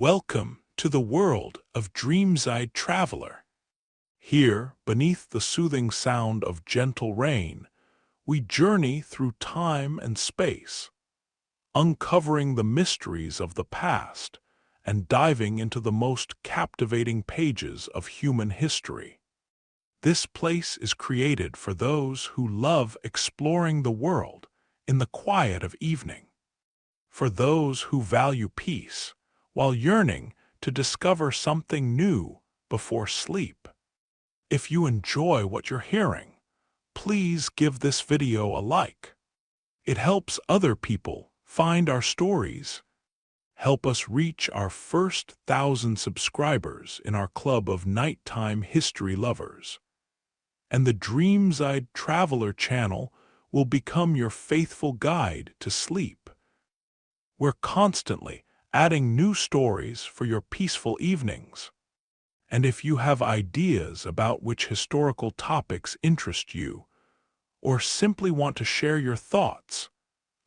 Welcome to the world of Dreamside Traveler. Here, beneath the soothing sound of gentle rain, we journey through time and space, uncovering the mysteries of the past and diving into the most captivating pages of human history. This place is created for those who love exploring the world in the quiet of evening, for those who value peace while yearning to discover something new before sleep. If you enjoy what you're hearing, please give this video a like. It helps other people find our stories. Help us reach our first 1,000 subscribers in our club of nighttime history lovers. And the Dreamside Traveler channel will become your faithful guide to sleep. We're constantly adding new stories for your peaceful evenings. And if you have ideas about which historical topics interest you, or simply want to share your thoughts,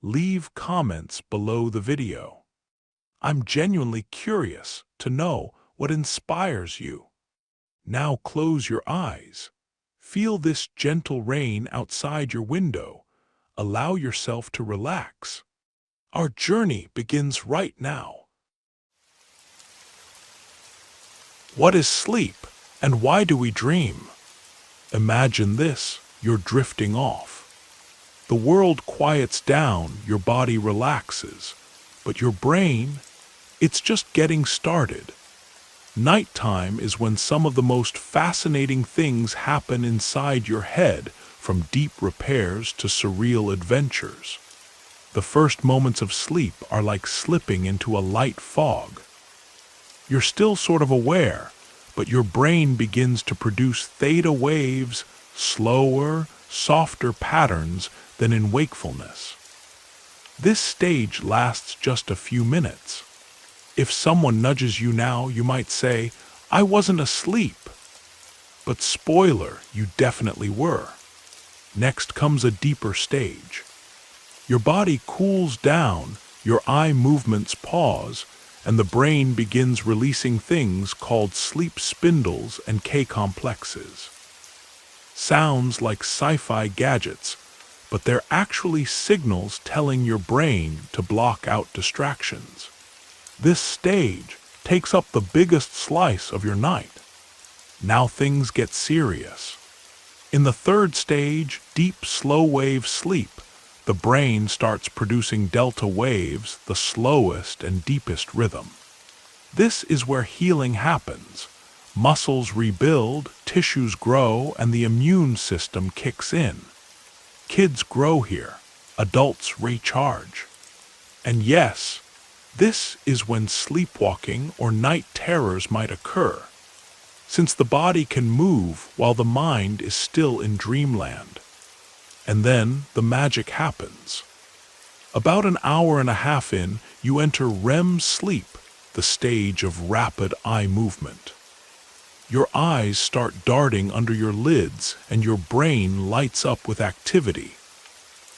leave comments below the video. I'm genuinely curious to know what inspires you. Now close your eyes. Feel this gentle rain outside your window. Allow yourself to relax. Our journey begins right now. What is sleep, and why do we dream? Imagine this: you're drifting off. The world quiets down, your body relaxes, but your brain, it's just getting started. Nighttime is when some of the most fascinating things happen inside your head, from deep repairs to surreal adventures. The first moments of sleep are like slipping into a light fog. You're still sort of aware, but your brain begins to produce theta waves, slower, softer patterns than in wakefulness. This stage lasts just a few minutes. If someone nudges you now, you might say, "I wasn't asleep." But spoiler, you definitely were. Next comes a deeper stage. Your body cools down, your eye movements pause, and the brain begins releasing things called sleep spindles and K-complexes. Sounds like sci-fi gadgets, but they're actually signals telling your brain to block out distractions. This stage takes up the biggest slice of your night. Now things get serious. In the third stage, deep slow-wave sleep, the brain starts producing delta waves, the slowest and deepest rhythm. This is where healing happens. Muscles rebuild, tissues grow, and the immune system kicks in. Kids grow here, adults recharge. And yes, this is when sleepwalking or night terrors might occur, since the body can move while the mind is still in dreamland. And then the magic happens. About an hour and a half in, you enter REM sleep, the stage of rapid eye movement. Your eyes start darting under your lids and your brain lights up with activity.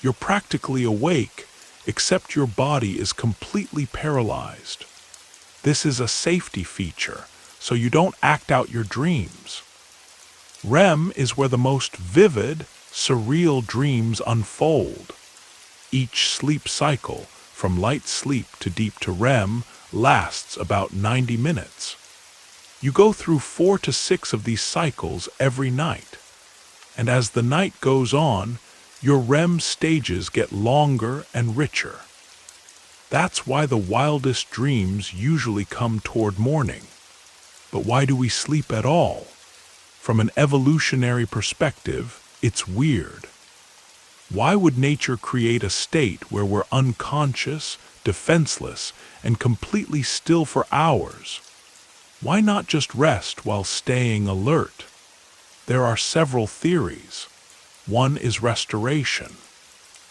You're practically awake, except your body is completely paralyzed. This is a safety feature, so you don't act out your dreams. REM is where the most vivid, surreal dreams unfold. Each sleep cycle, from light sleep to deep to REM, lasts about 90 minutes. You go through 4 to 6 of these cycles every night. And as the night goes on, your REM stages get longer and richer. That's why the wildest dreams usually come toward morning. But why do we sleep at all? From an evolutionary perspective, it's weird. Why would nature create a state where we're unconscious, defenseless, and completely still for hours? Why not just rest while staying alert? There are several theories. One is restoration.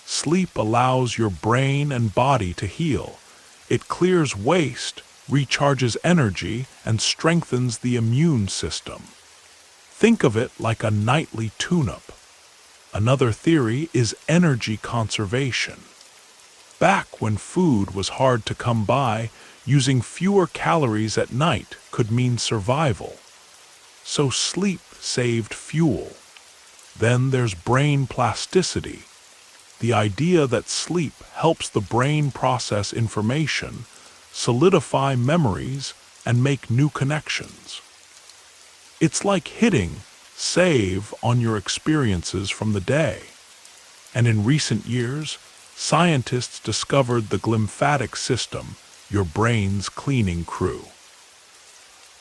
Sleep allows your brain and body to heal. It clears waste, recharges energy, and strengthens the immune system. Think of it like a nightly tune-up. Another theory is energy conservation. Back when food was hard to come by, Using fewer calories at night could mean survival. So sleep saved fuel. Then there's brain plasticity, the idea that sleep helps the brain process information, solidify memories, and make new connections. It's like hitting save on your experiences from the day. And in recent years, scientists discovered the glymphatic system, your brain's cleaning crew.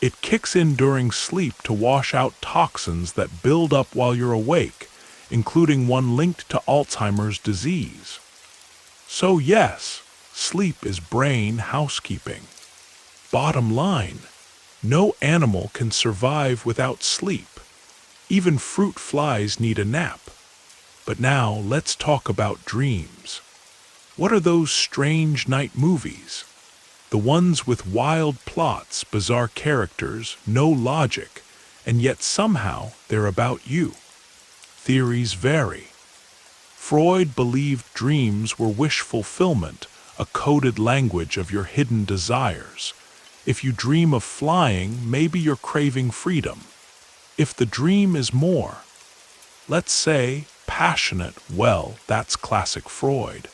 It kicks in during sleep to wash out toxins that build up while you're awake, including one linked to Alzheimer's disease. So yes, sleep is brain housekeeping. Bottom line, no animal can survive without sleep. Even fruit flies need a nap. But now let's talk about dreams. What are those strange night movies? The ones with wild plots, bizarre characters, no logic, and yet somehow they're about you. Theories vary. Freud believed dreams were wish fulfillment, a coded language of your hidden desires. If you dream of flying, maybe you're craving freedom. If the dream is more, let's say, passionate, well, that's classic Freud.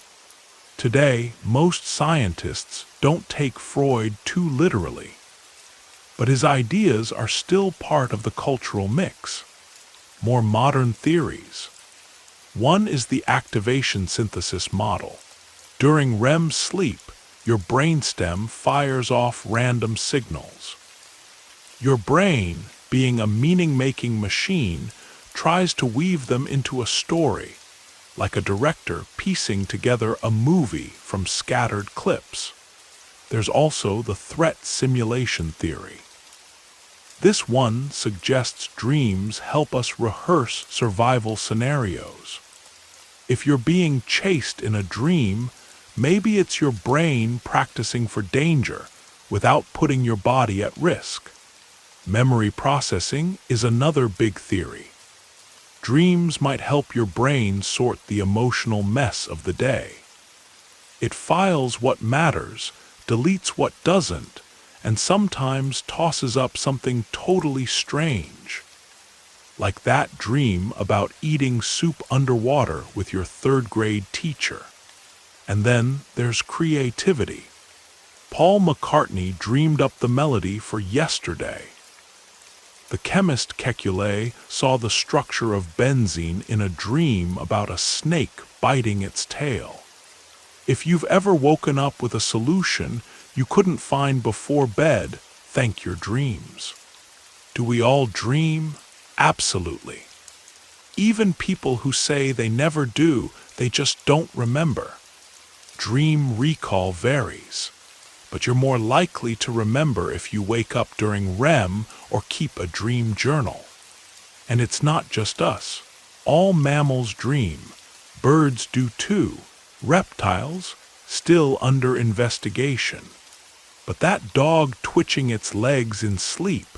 Today, most scientists don't take Freud too literally, but his ideas are still part of the cultural mix. More modern theories. One is the activation synthesis model. During REM sleep, your brainstem fires off random signals. Your brain, being a meaning-making machine, tries to weave them into a story, like a director piecing together a movie from scattered clips. There's also the threat simulation theory. This one suggests dreams help us rehearse survival scenarios. If you're being chased in a dream, maybe it's your brain practicing for danger without putting your body at risk. Memory processing is another big theory. Dreams might help your brain sort the emotional mess of the day. It files what matters, deletes what doesn't, and sometimes tosses up something totally strange. Like that dream about eating soup underwater with your third-grade teacher. And then there's creativity. Paul McCartney dreamed up the melody for Yesterday. The chemist Kekulé saw the structure of benzene in a dream about a snake biting its tail. If you've ever woken up with a solution you couldn't find before bed, thank your dreams. Do we all dream? Absolutely. Even people who say they never do, they just don't remember. Dream recall varies, but you're more likely to remember if you wake up during REM or keep a dream journal. And it's not just us. All mammals dream. Birds do too. Reptiles, still under investigation. But that dog twitching its legs in sleep,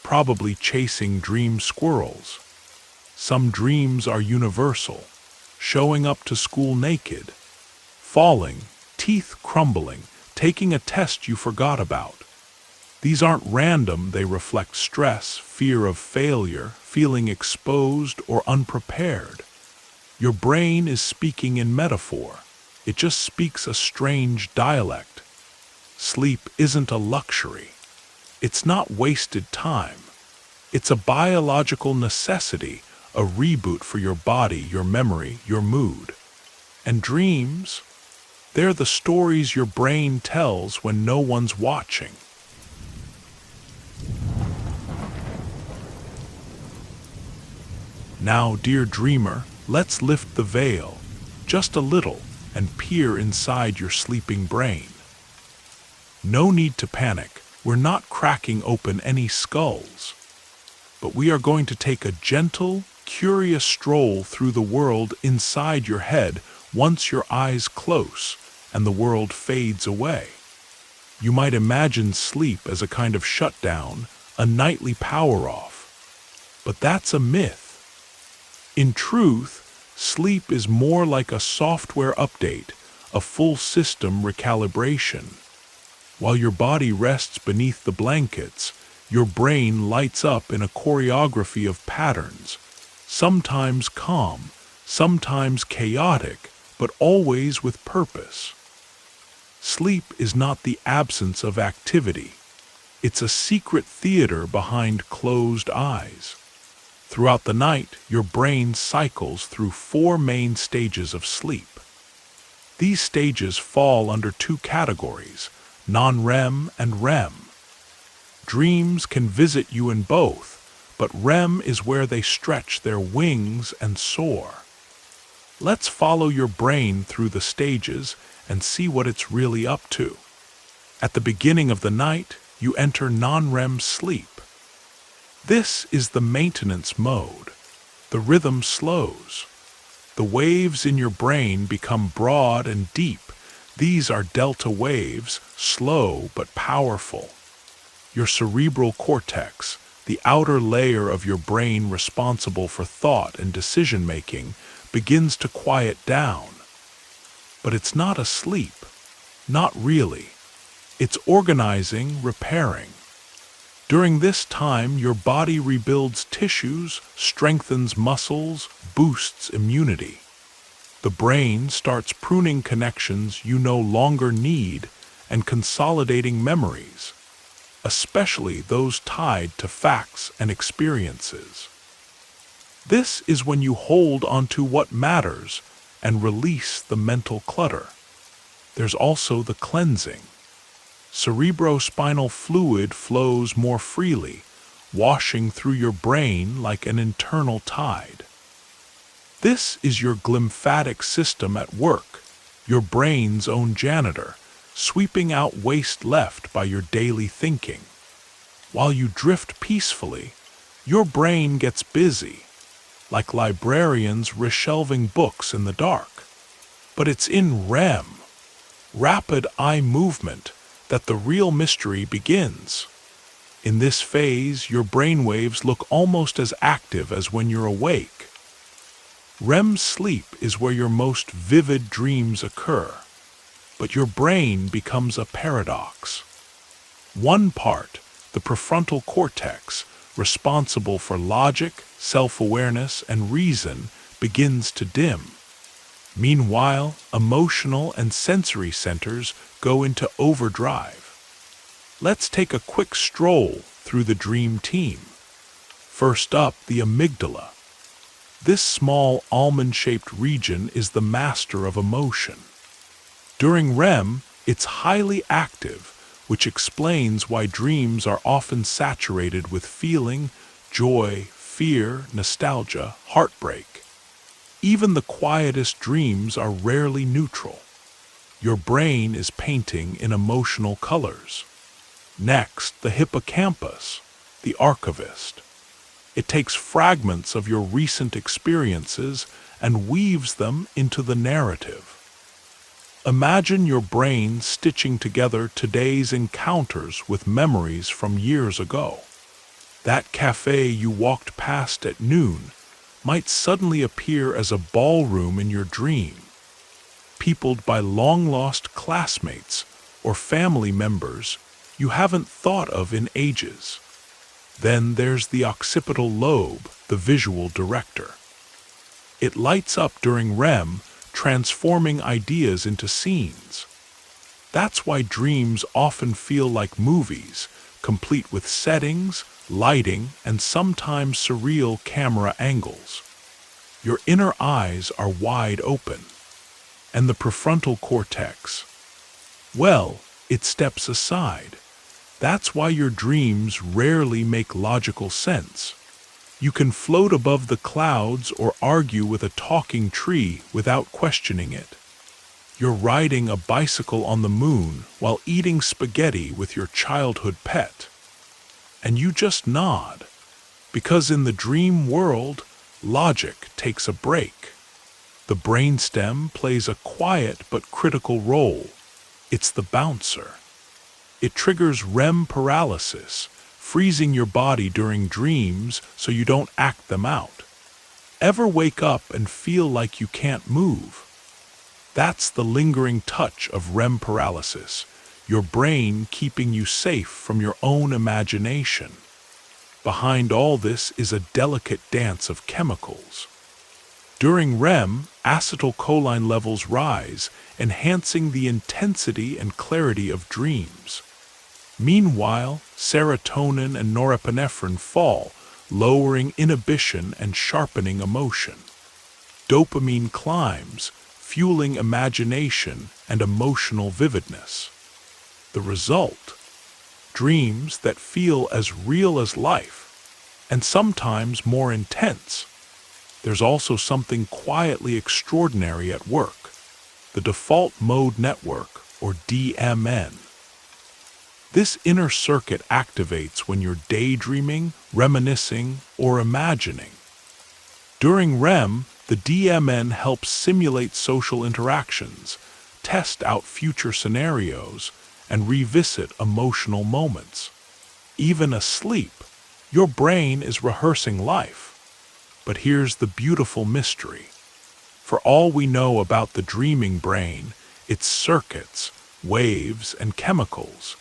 probably chasing dream squirrels. Some dreams are universal. Showing up to school naked. Falling, teeth crumbling, taking a test you forgot about. These aren't random, they reflect stress, fear of failure, feeling exposed or unprepared. Your brain is speaking in metaphor. It just speaks a strange dialect. Sleep isn't a luxury. It's not wasted time. It's a biological necessity, a reboot for your body, your memory, your mood. And dreams? They're the stories your brain tells when no one's watching. Now, dear dreamer, let's lift the veil, just a little, and peer inside your sleeping brain. No need to panic, we're not cracking open any skulls. But we are going to take a gentle, curious stroll through the world inside your head once your eyes close and the world fades away. You might imagine sleep as a kind of shutdown, a nightly power-off. But that's a myth. In truth, sleep is more like a software update, a full system recalibration. While your body rests beneath the blankets, your brain lights up in a choreography of patterns, sometimes calm, sometimes chaotic, but always with purpose. Sleep is not the absence of activity. It's a secret theater behind closed eyes. Throughout the night, your brain cycles through 4 main stages of sleep. These stages fall under 2 categories, non-REM and REM. Dreams can visit you in both, but REM is where they stretch their wings and soar. Let's follow your brain through the stages and see what it's really up to. At the beginning of the night, you enter non-REM sleep. This is the maintenance mode. The rhythm slows. The waves in your brain become broad and deep. These are delta waves, slow but powerful. Your cerebral cortex, the outer layer of your brain responsible for thought and decision-making, begins to quiet down. But it's not asleep. Not really. It's organizing, repairing. During this time, your body rebuilds tissues, strengthens muscles, boosts immunity. The brain starts pruning connections you no longer need and consolidating memories, especially those tied to facts and experiences. This is when you hold onto what matters and release the mental clutter. There's also the cleansing. Cerebrospinal fluid flows more freely, washing through your brain like an internal tide. This is your glymphatic system at work, your brain's own janitor, sweeping out waste left by your daily thinking. While you drift peacefully, your brain gets busy, like librarians reshelving books in the dark. But it's in REM, rapid eye movement, that the real mystery begins. In this phase, your brainwaves look almost as active as when you're awake. REM sleep is where your most vivid dreams occur, but your brain becomes a paradox. One part, the prefrontal cortex, responsible for logic, self-awareness, and reason, begins to dim. Meanwhile, emotional and sensory centers go into overdrive. Let's take a quick stroll through the dream team. First up, the amygdala. This small almond-shaped region is the master of emotion. During REM, it's highly active, which explains why dreams are often saturated with feeling, joy, fear, nostalgia, heartbreak. Even the quietest dreams are rarely neutral. Your brain is painting in emotional colors. Next, the hippocampus, the archivist. It takes fragments of your recent experiences and weaves them into the narrative. Imagine your brain stitching together today's encounters with memories from years ago. That cafe you walked past at noon might suddenly appear as a ballroom in your dream, peopled by long-lost classmates or family members you haven't thought of in ages. Then there's the occipital lobe, the visual director. It lights up during REM, transforming ideas into scenes. That's why dreams often feel like movies, complete with settings, lighting, and sometimes surreal camera angles. Your inner eyes are wide open. And the prefrontal cortex? Well, it steps aside. That's why your dreams rarely make logical sense. You can float above the clouds or argue with a talking tree without questioning it. You're riding a bicycle on the moon while eating spaghetti with your childhood pet. And you just nod, because in the dream world, logic takes a break. The brainstem plays a quiet but critical role. It's the bouncer. It triggers REM paralysis, freezing your body during dreams so you don't act them out. Ever wake up and feel like you can't move? That's the lingering touch of REM paralysis. your brain keeping you safe from your own imagination. Behind all this is a delicate dance of chemicals. During REM, acetylcholine levels rise, enhancing the intensity and clarity of dreams. Meanwhile, serotonin and norepinephrine fall, lowering inhibition and sharpening emotion. Dopamine climbs, fueling imagination and emotional vividness. The result? Dreams that feel as real as life, and sometimes more intense. There's also something quietly extraordinary at work: the default mode network, or DMN. This inner circuit activates when you're daydreaming, reminiscing, or imagining. During REM, the DMN helps simulate social interactions, test out future scenarios, and revisit emotional moments. Even asleep, your brain is rehearsing life. But here's the beautiful mystery. For all we know about the dreaming brain, its circuits, waves, and chemicals,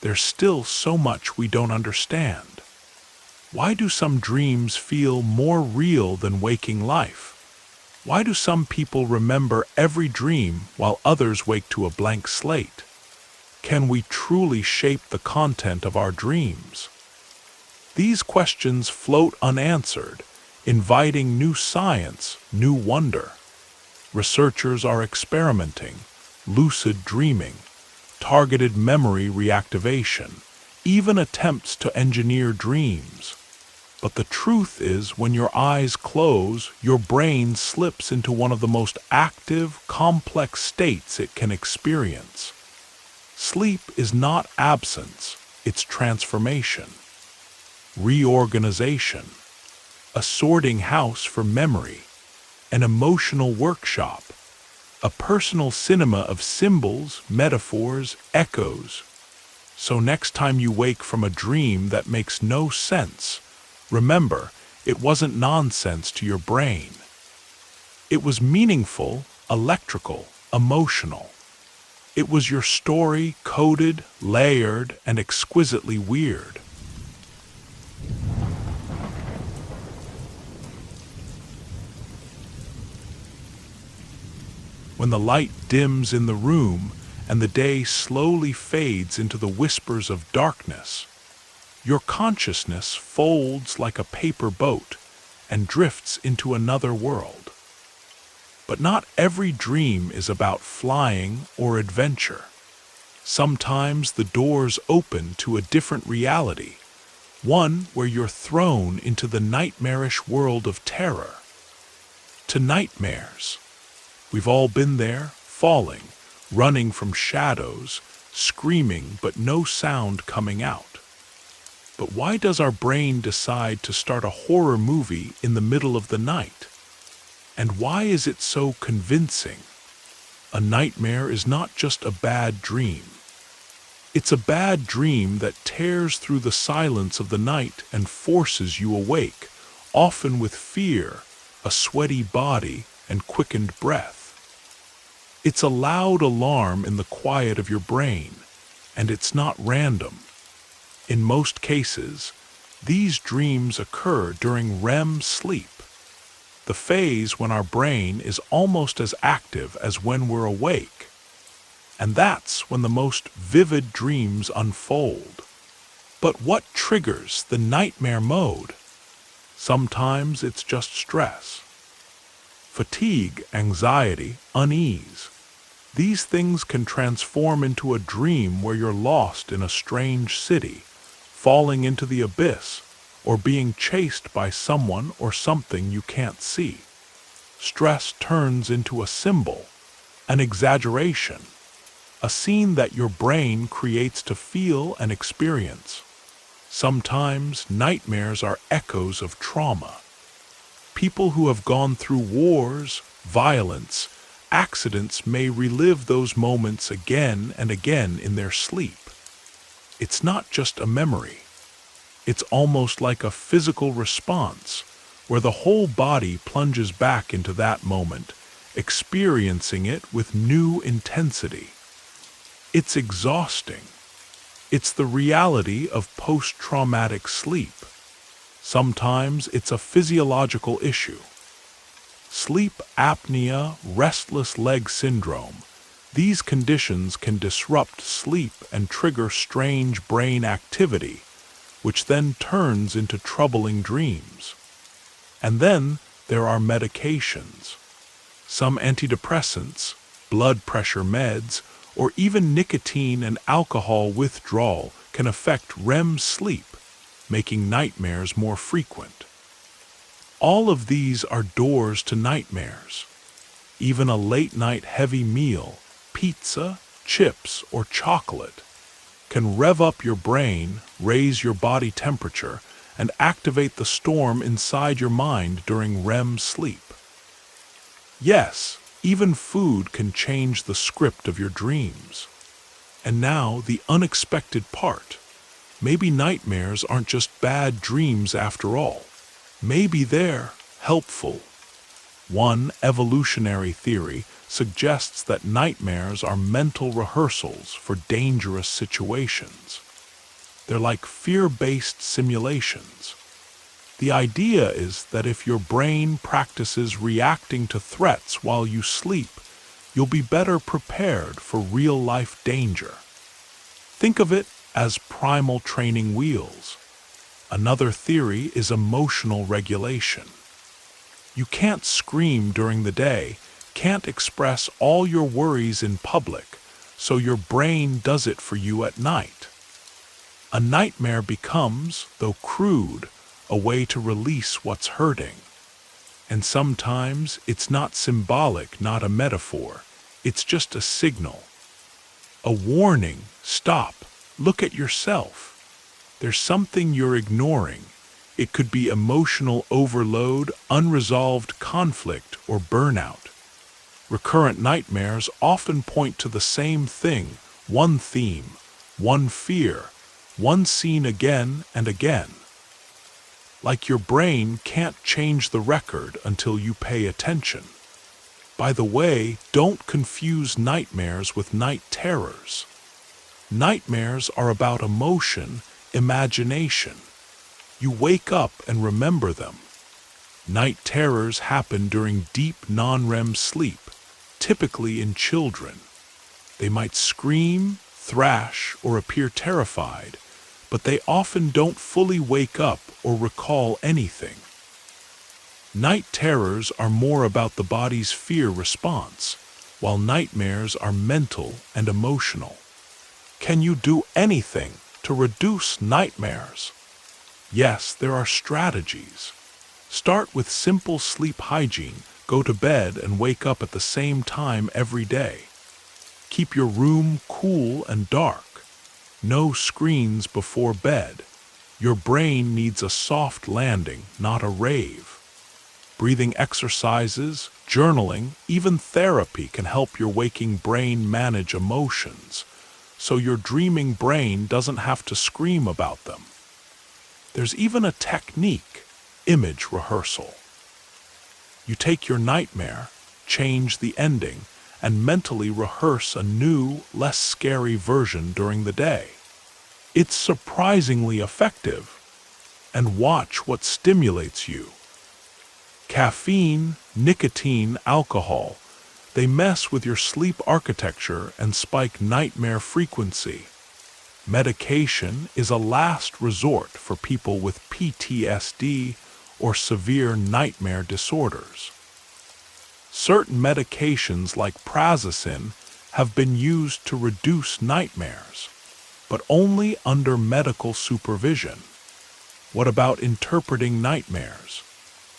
there's still so much we don't understand. Why do some dreams feel more real than waking life? Why do some people remember every dream while others wake to a blank slate? Can we truly shape the content of our dreams? These questions float unanswered, inviting new science, new wonder. Researchers are experimenting: lucid dreaming, targeted memory reactivation, even attempts to engineer dreams. But the truth is, when your eyes close, your brain slips into one of the most active, complex states it can experience. Sleep is not absence, it's transformation. Reorganization, a sorting house for memory, an emotional workshop, a personal cinema of symbols, metaphors, echoes. So next time you wake from a dream that makes no sense, remember, it wasn't nonsense to your brain. It was meaningful, electrical, emotional. It was your story, coded, layered, and exquisitely weird. When the light dims in the room and the day slowly fades into the whispers of darkness, your consciousness folds like a paper boat and drifts into another world. But not every dream is about flying or adventure. Sometimes the doors open to a different reality, one where you're thrown into the nightmarish world of terror. To nightmares. We've all been there, falling, running from shadows, screaming but no sound coming out. But why does our brain decide to start a horror movie in the middle of the night? And why is it so convincing? A nightmare is not just a bad dream. It's a bad dream that tears through the silence of the night and forces you awake, often with fear, a sweaty body, and quickened breath. It's a loud alarm in the quiet of your brain, and it's not random. In most cases, these dreams occur during REM sleep, the phase when our brain is almost as active as when we're awake. And that's when the most vivid dreams unfold. But what triggers the nightmare mode? Sometimes it's just stress. Fatigue, anxiety, unease. These things can transform into a dream where you're lost in a strange city, falling into the abyss, or being chased by someone or something you can't see. Stress turns into a symbol, an exaggeration, a scene that your brain creates to feel and experience. Sometimes nightmares are echoes of trauma. People who have gone through wars, violence, accidents may relive those moments again and again in their sleep. It's not just a memory. It's almost like a physical response, where the whole body plunges back into that moment, experiencing it with new intensity. It's exhausting. It's the reality of post-traumatic sleep. Sometimes it's a physiological issue. Sleep apnea, restless leg syndrome. These conditions can disrupt sleep and trigger strange brain activity, which then turns into troubling dreams. And then there are medications. Some antidepressants, blood pressure meds, or even nicotine and alcohol withdrawal can affect REM sleep, making nightmares more frequent. All of these are doors to nightmares. Even a late-night heavy meal, pizza, chips, or chocolate, can rev up your brain, raise your body temperature, and activate the storm inside your mind during REM sleep. Yes, even food can change the script of your dreams. And now, the unexpected part. Maybe nightmares aren't just bad dreams after all. Maybe they're helpful. One evolutionary theory suggests that nightmares are mental rehearsals for dangerous situations. They're like fear-based simulations. The idea is that if your brain practices reacting to threats while you sleep, you'll be better prepared for real-life danger. Think of it as primal training wheels. Another theory is emotional regulation. You can't scream during the day, can't express all your worries in public, so your brain does it for you at night. A nightmare becomes, though crude, a way to release what's hurting. And sometimes it's not symbolic, not a metaphor. It's just a signal. A warning, stop, look at yourself. There's something you're ignoring. It could be emotional overload, unresolved conflict, or burnout. Recurrent nightmares often point to the same thing, one theme, one fear, one scene again and again. Like your brain can't change the record until you pay attention. By the way, don't confuse nightmares with night terrors. Nightmares are about emotion, imagination. You wake up and remember them. Night terrors happen during deep non-REM sleep, typically in children. They might scream, thrash, or appear terrified, but they often don't fully wake up or recall anything. Night terrors are more about the body's fear response, while nightmares are mental and emotional. Can you do anything to reduce nightmares? Yes, there are strategies. Start with simple sleep hygiene. Go to bed and wake up at the same time every day. Keep your room cool and dark. No screens before bed. Your brain needs a soft landing, not a rave. Breathing exercises, journaling, even therapy can help your waking brain manage emotions, so your dreaming brain doesn't have to scream about them. There's even a technique, image rehearsal. You take your nightmare, change the ending, and mentally rehearse a new, less scary version during the day. It's surprisingly effective. And watch what stimulates you. Caffeine, nicotine, alcohol, they mess with your sleep architecture and spike nightmare frequency. Medication is a last resort for people with PTSD or severe nightmare disorders. Certain medications like prazosin have been used to reduce nightmares, but only under medical supervision. What about interpreting nightmares?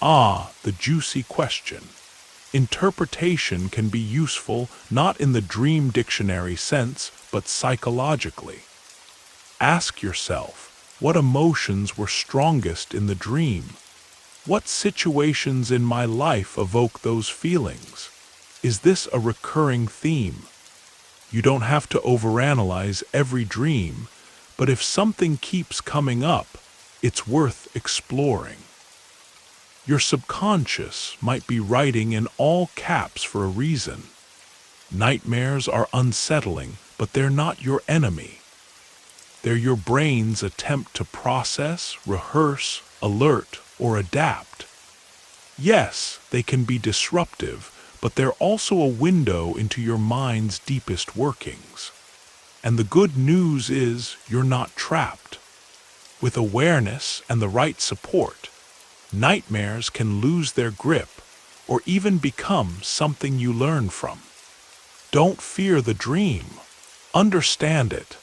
Ah, the juicy question. Interpretation can be useful not in the dream dictionary sense, but psychologically. Ask yourself, what emotions were strongest in the dream? What situations in my life evoke those feelings? Is this a recurring theme? You don't have to overanalyze every dream, but if something keeps coming up, it's worth exploring. Your subconscious might be writing in all caps for a reason. Nightmares are unsettling but they're not your enemy. They're your brain's attempt to process, rehearse, alert, or adapt. Yes, they can be disruptive, but they're also a window into your mind's deepest workings. And the good news is you're not trapped. With awareness and the right support, nightmares can lose their grip or even become something you learn from. Don't fear the dream. Understand it.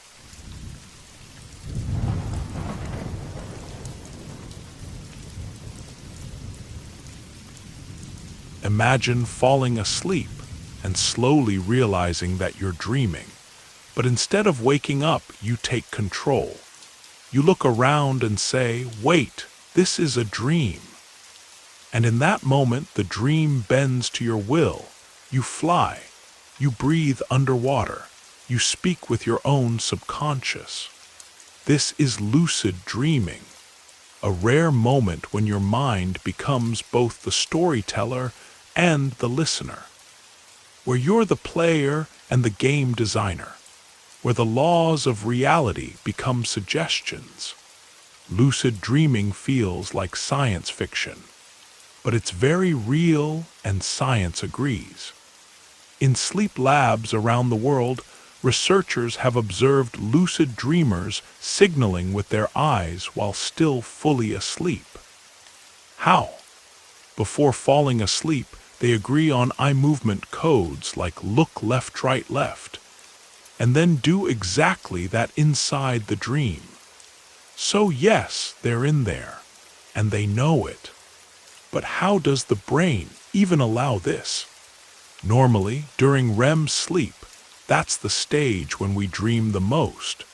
Imagine falling asleep and slowly realizing that you're dreaming. But instead of waking up, you take control. You look around and say, "Wait, this is a dream." And in that moment, the dream bends to your will. You fly. You breathe underwater. You speak with your own subconscious. This is lucid dreaming, a rare moment when your mind becomes both the storyteller and the listener, where you're the player and the game designer, where the laws of reality become suggestions. Lucid dreaming feels like science fiction, but it's very real and science agrees. In sleep labs around the world, researchers have observed lucid dreamers signaling with their eyes while still fully asleep. How? Before falling asleep, they agree on eye movement codes like look left, right, left, and then do exactly that inside the dream. So yes, they're in there, and they know it. But how does the brain even allow this? Normally, during REM sleep, that's the stage when we dream the most.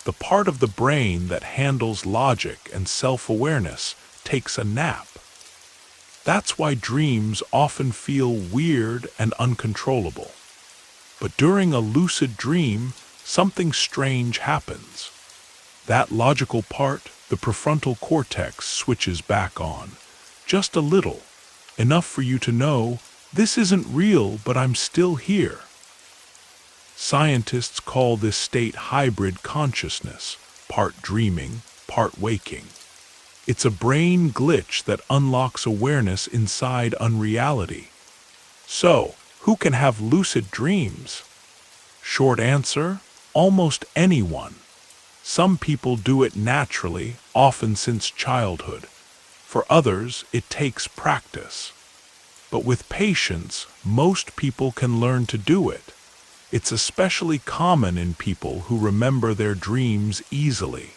The part of the brain that handles logic and self-awareness takes a nap. That's why dreams often feel weird and uncontrollable. But during a lucid dream, something strange happens. That logical part, the prefrontal cortex, switches back on. Just a little, enough for you to know, this isn't real, but I'm still here. Scientists call this state hybrid consciousness, part dreaming, part waking. It's a brain glitch that unlocks awareness inside unreality. So, who can have lucid dreams? Short answer, almost anyone. Some people do it naturally, often since childhood. For others, it takes practice. But with patience, most people can learn to do it. It's especially common in people who remember their dreams easily.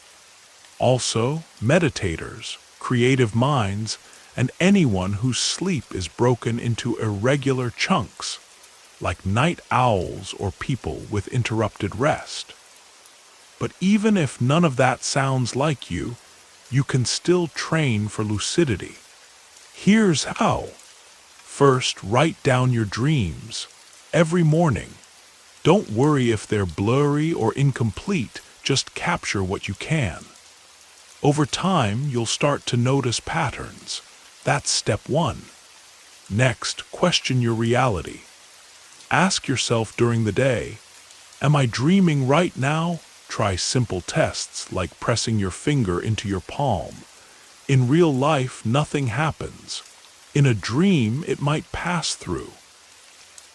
Also, meditators, creative minds, and anyone whose sleep is broken into irregular chunks, like night owls or people with interrupted rest. But even if none of that sounds like you, you can still train for lucidity. Here's how. First, write down your dreams every morning. Don't worry if they're blurry or incomplete, just capture what you can. Over time, you'll start to notice patterns. That's step one. Next, question your reality. Ask yourself during the day, am I dreaming right now? Try simple tests like pressing your finger into your palm. In real life, nothing happens. In a dream, it might pass through.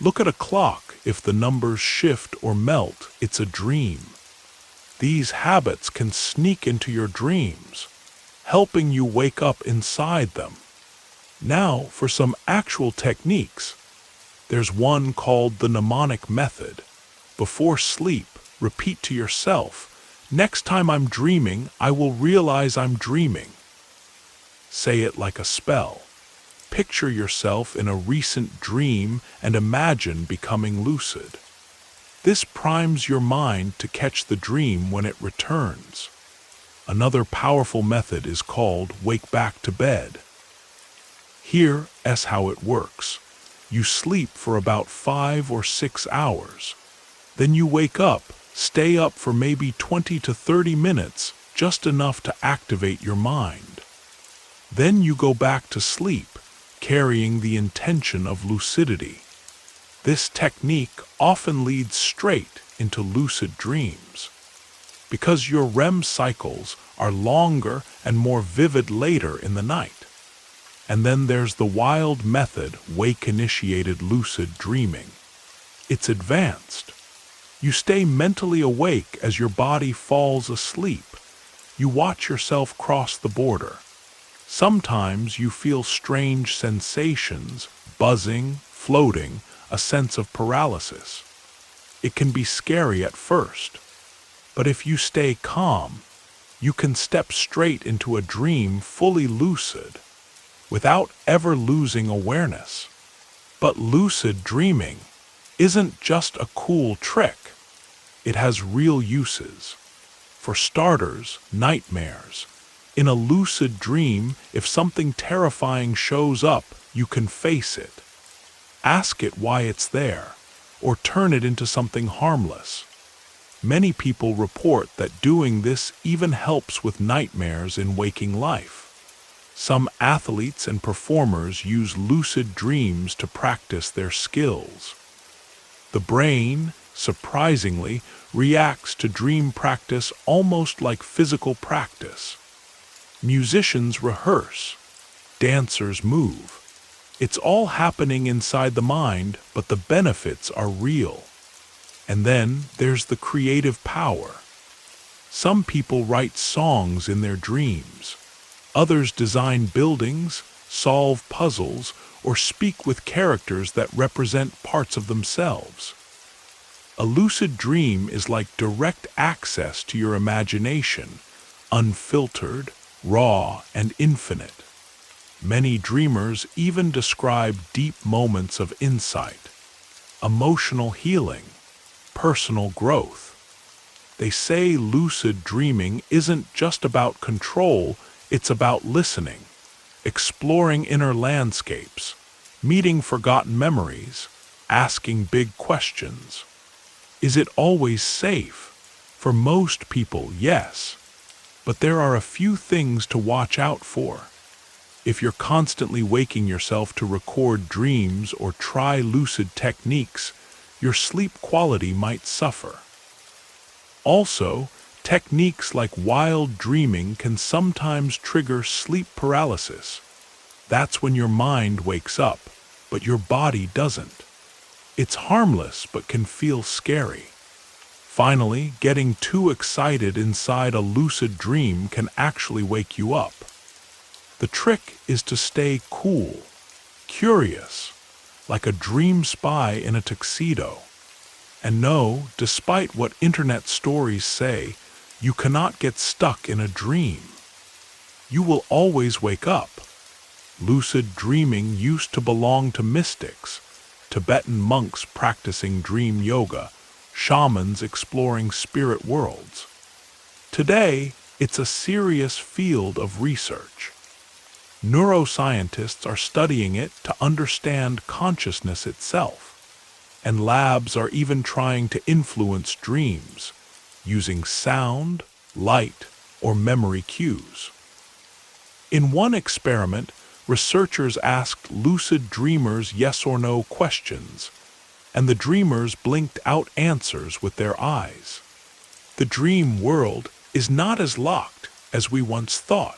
Look at a clock. If the numbers shift or melt, it's a dream. These habits can sneak into your dreams, helping you wake up inside them. Now, for some actual techniques. There's one called the mnemonic method. Before sleep, repeat to yourself, next time I'm dreaming, I will realize I'm dreaming. Say it like a spell. Picture yourself in a recent dream and imagine becoming lucid. This primes your mind to catch the dream when it returns. Another powerful method is called wake back to bed. Here's how it works. You sleep for about 5 or 6 hours. Then you wake up, stay up for maybe 20 to 30 minutes, just enough to activate your mind. Then you go back to sleep, carrying the intention of lucidity. This technique often leads straight into lucid dreams. Because your REM cycles are longer and more vivid later in the night. And then there's the wild method, wake-initiated lucid dreaming. It's advanced. You stay mentally awake as your body falls asleep. You watch yourself cross the border. Sometimes you feel strange sensations, buzzing, floating, a sense of paralysis. It can be scary at first, but if you stay calm, you can step straight into a dream fully lucid, without ever losing awareness. But lucid dreaming isn't just a cool trick. It has real uses. For starters, nightmares. In a lucid dream, if something terrifying shows up, you can face it. Ask it why it's there, or turn it into something harmless. Many people report that doing this even helps with nightmares in waking life. Some athletes and performers use lucid dreams to practice their skills. The brain, surprisingly, reacts to dream practice almost like physical practice. Musicians rehearse. Dancers move. It's all happening inside the mind, but the benefits are real. And then there's the creative power. Some people write songs in their dreams. Others design buildings, solve puzzles, or speak with characters that represent parts of themselves. A lucid dream is like direct access to your imagination, unfiltered, raw, and infinite. Many dreamers even describe deep moments of insight, emotional healing, personal growth. They say lucid dreaming isn't just about control, it's about listening, exploring inner landscapes, meeting forgotten memories, asking big questions. Is it always safe? For most people, yes. But there are a few things to watch out for. If you're constantly waking yourself to record dreams or try lucid techniques, your sleep quality might suffer. Also, techniques like wild dreaming can sometimes trigger sleep paralysis. That's when your mind wakes up, but your body doesn't. It's harmless but can feel scary. Finally, getting too excited inside a lucid dream can actually wake you up. The trick is to stay cool, curious, like a dream spy in a tuxedo. And know, despite what internet stories say, you cannot get stuck in a dream. You will always wake up. Lucid dreaming used to belong to mystics, Tibetan monks practicing dream yoga, shamans exploring spirit worlds. Today, it's a serious field of research. Neuroscientists are studying it to understand consciousness itself, and labs are even trying to influence dreams, using sound, light, or memory cues. In one experiment, researchers asked lucid dreamers yes or no questions, and the dreamers blinked out answers with their eyes. The dream world is not as locked as we once thought.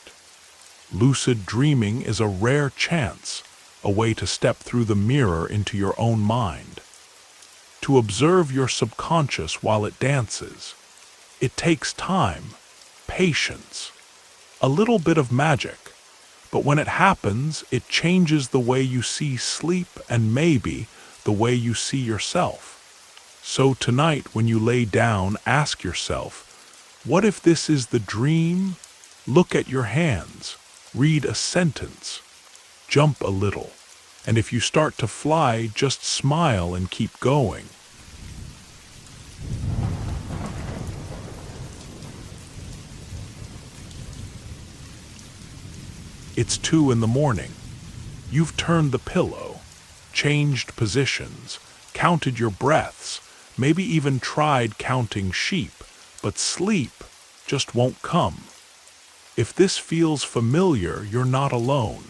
Lucid dreaming is a rare chance, a way to step through the mirror into your own mind, to observe your subconscious while it dances. It takes time, patience, a little bit of magic, but when it happens, it changes the way you see sleep and maybe the way you see yourself. So tonight, when you lay down, ask yourself, what if this is the dream? Look at your hands, read a sentence, jump a little, and if you start to fly, just smile and keep going. It's 2 a.m. You've turned the pillow, changed positions, counted your breaths, maybe even tried counting sheep, but sleep just won't come. If this feels familiar, you're not alone.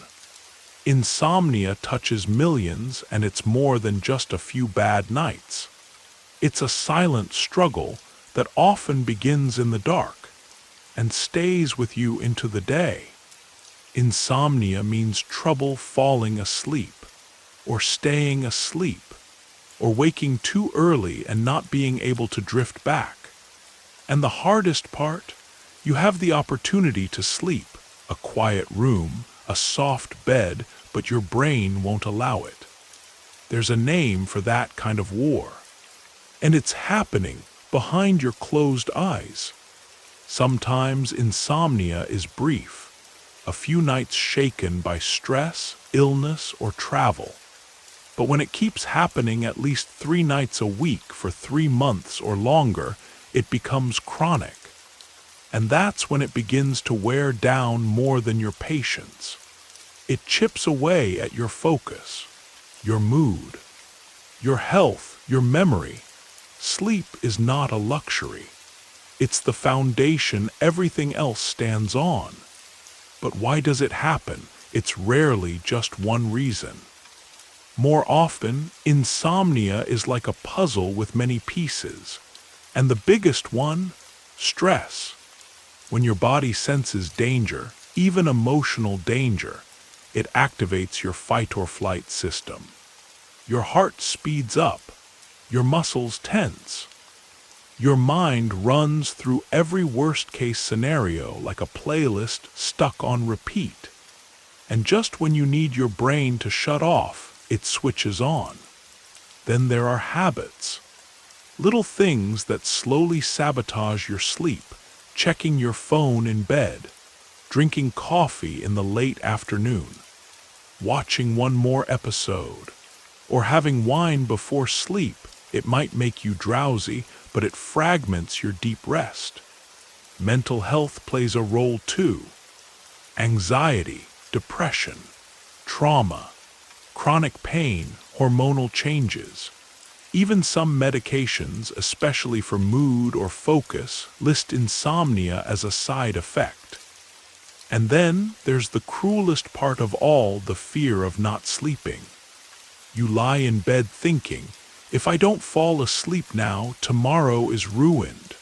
Insomnia touches millions, and it's more than just a few bad nights. It's a silent struggle that often begins in the dark and stays with you into the day. Insomnia means trouble falling asleep, or staying asleep, or waking too early and not being able to drift back. And the hardest part, you have the opportunity to sleep, a quiet room, a soft bed, but your brain won't allow it. There's a name for that kind of war. And it's happening behind your closed eyes. Sometimes insomnia is brief, a few nights shaken by stress, illness, or travel. But when it keeps happening at least 3 nights a week for 3 months or longer, it becomes chronic. And that's when it begins to wear down more than your patience. It chips away at your focus, your mood, your health, your memory. Sleep is not a luxury. It's the foundation everything else stands on. But why does it happen? It's rarely just one reason. More often, insomnia is like a puzzle with many pieces. And the biggest one, stress. When your body senses danger, even emotional danger, it activates your fight or flight system. Your heart speeds up, your muscles tense. Your mind runs through every worst-case scenario like a playlist stuck on repeat. And just when you need your brain to shut off, it switches on. Then there are habits. Little things that slowly sabotage your sleep, checking your phone in bed, drinking coffee in the late afternoon, watching one more episode, or having wine before sleep. It might make you drowsy, but it fragments your deep rest. Mental health plays a role too. Anxiety, depression, trauma, chronic pain, hormonal changes. Even some medications, especially for mood or focus, list insomnia as a side effect. And then there's the cruelest part of all, the fear of not sleeping. You lie in bed thinking, if I don't fall asleep now, tomorrow is ruined.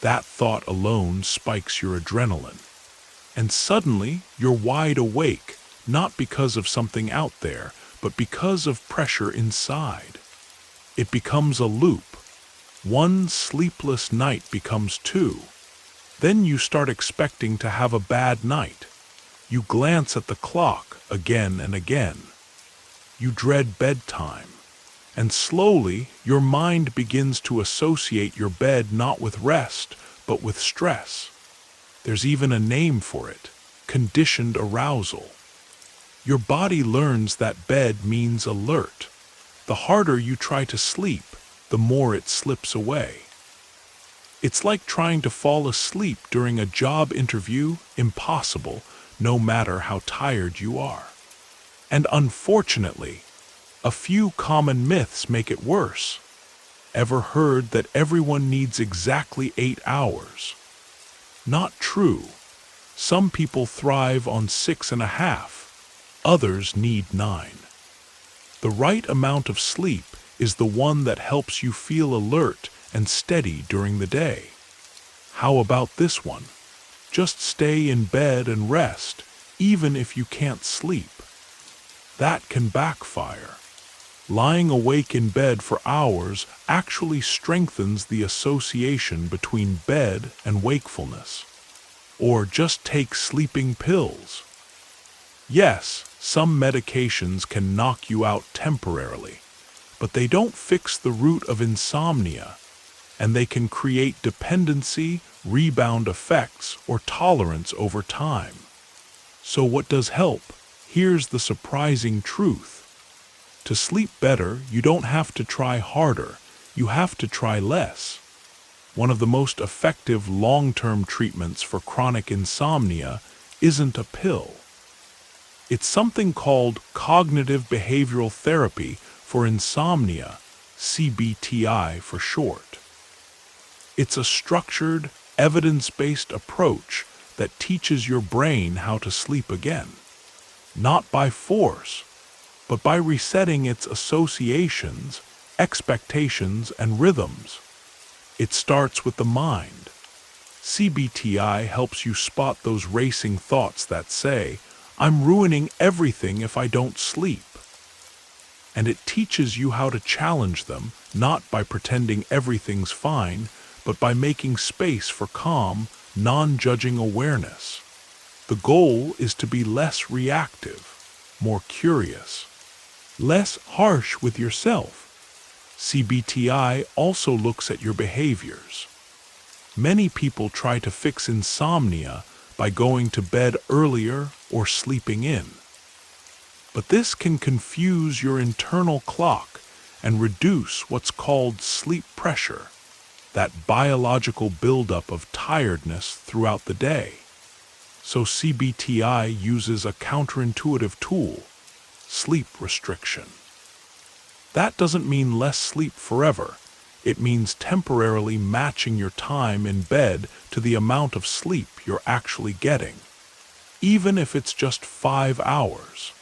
That thought alone spikes your adrenaline. And suddenly, you're wide awake, not because of something out there, but because of pressure inside. It becomes a loop. One sleepless night becomes 2. Then you start expecting to have a bad night. You glance at the clock again and again. You dread bedtime. And slowly, your mind begins to associate your bed not with rest, but with stress. There's even a name for it, conditioned arousal. Your body learns that bed means alert. The harder you try to sleep, the more it slips away. It's like trying to fall asleep during a job interview, impossible, no matter how tired you are. And unfortunately, a few common myths make it worse. Ever heard that everyone needs exactly 8 hours? Not true. Some people thrive on 6.5. Others need 9. The right amount of sleep is the one that helps you feel alert and steady during the day. How about this one? Just stay in bed and rest, even if you can't sleep. That can backfire. Lying awake in bed for hours actually strengthens the association between bed and wakefulness. Or just take sleeping pills. Yes, some medications can knock you out temporarily, but they don't fix the root of insomnia, and they can create dependency, rebound effects, or tolerance over time. So what does help? Here's the surprising truth. To sleep better, you don't have to try harder, you have to try less. One of the most effective long-term treatments for chronic insomnia isn't a pill. It's something called cognitive behavioral therapy for insomnia, CBTI for short. It's a structured, evidence-based approach that teaches your brain how to sleep again. Not by force, but by resetting its associations expectations, and rhythms. It starts with the mind. CBTI helps you spot those racing thoughts that say, "I'm ruining everything if I don't sleep." And it teaches you how to challenge them, not by pretending everything's fine, but by making space for calm, non-judging awareness. The goal is to be less reactive, more curious, less harsh with yourself. CBTI also looks at your behaviors. Many people try to fix insomnia by going to bed earlier or sleeping in. But this can confuse your internal clock and reduce what's called sleep pressure, that biological buildup of tiredness throughout the day. So CBTI uses a counterintuitive tool, sleep restriction. That doesn't mean less sleep forever. It means temporarily matching your time in bed to the amount of sleep you're actually getting, even if it's just 5 hours.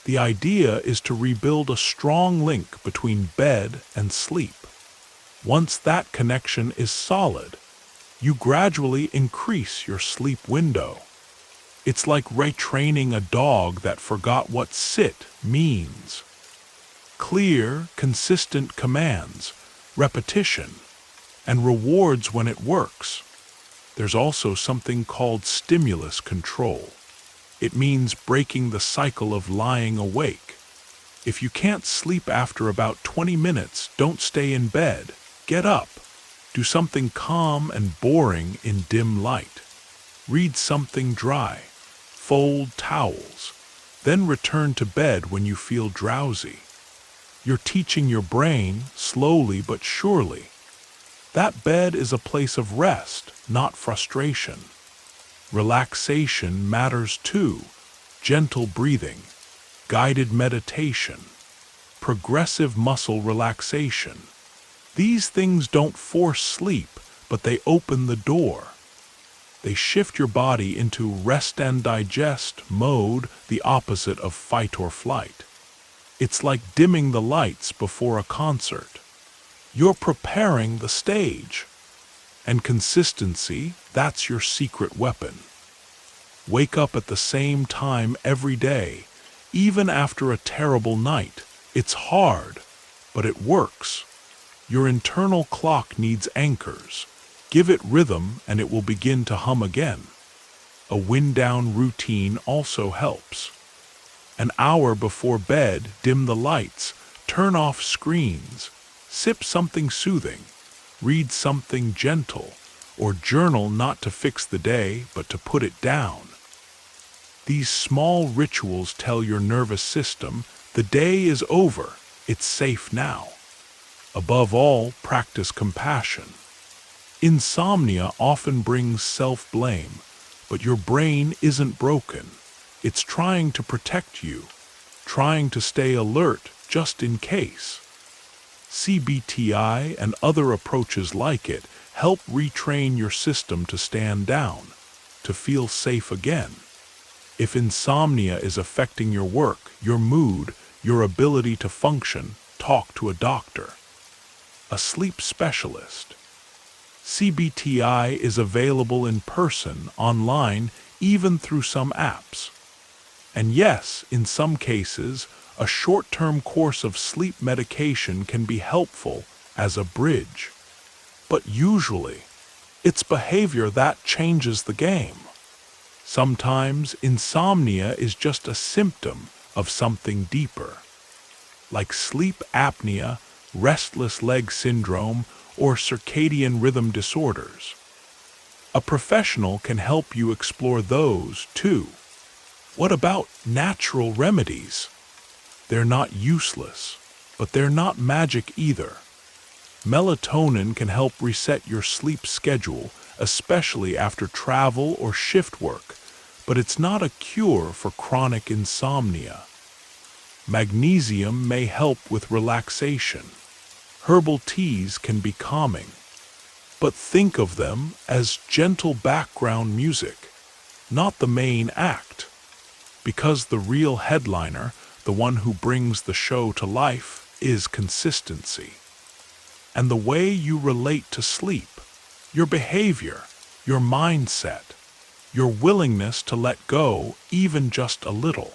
The idea is to rebuild a strong link between bed and sleep. Once that connection is solid, you gradually increase your sleep window. It's like retraining a dog that forgot what sit means. Clear, consistent commands, repetition, and rewards when it works. There's also something called stimulus control. It means breaking the cycle of lying awake. If you can't sleep after about 20 minutes, don't stay in bed. Get up. Do something calm and boring in dim light. Read something dry. Fold towels. Then return to bed when you feel drowsy. You're teaching your brain, slowly but surely, that bed is a place of rest, not frustration. Relaxation matters too. Gentle breathing, guided meditation, progressive muscle relaxation. These things don't force sleep, but they open the door. They shift your body into rest and digest mode, the opposite of fight or flight. It's like dimming the lights before a concert. You're preparing the stage. And consistency, that's your secret weapon. Wake up at the same time every day, even after a terrible night. It's hard, but it works. Your internal clock needs anchors. Give it rhythm and it will begin to hum again. A wind-down routine also helps. An hour before bed, dim the lights, turn off screens, sip something soothing, read something gentle, or journal not to fix the day but to put it down. These small rituals tell your nervous system the day is over, it's safe now. Above all, practice compassion. Insomnia often brings self-blame, but your brain isn't broken. It's trying to protect you, trying to stay alert just in case. CBTI and other approaches like it help retrain your system to stand down, to feel safe again. If insomnia is affecting your work, your mood, your ability to function, talk to a doctor. A sleep specialist. CBTI is available in person, online, even through some apps. And yes, in some cases, a short-term course of sleep medication can be helpful as a bridge. But usually, it's behavior that changes the game. Sometimes insomnia is just a symptom of something deeper, like sleep apnea, restless leg syndrome, or circadian rhythm disorders. A professional can help you explore those too. What about natural remedies? They're not useless, but they're not magic either. Melatonin can help reset your sleep schedule, especially after travel or shift work, but it's not a cure for chronic insomnia. Magnesium may help with relaxation. Herbal teas can be calming. But think of them as gentle background music, not the main act. Because the real headliner, the one who brings the show to life, is consistency. And the way you relate to sleep, your behavior, your mindset, your willingness to let go even just a little.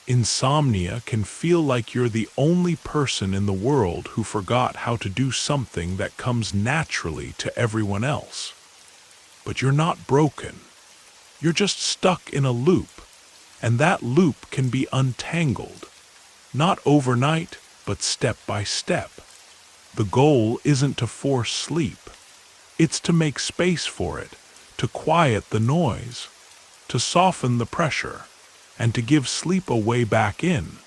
Insomnia can feel like you're the only person in the world who forgot how to do something that comes naturally to everyone else. But you're not broken. You're just stuck in a loop, and that loop can be untangled. Not overnight, but step by step. The goal isn't to force sleep. It's to make space for it, to quiet the noise, to soften the pressure, and to give sleep a way back in.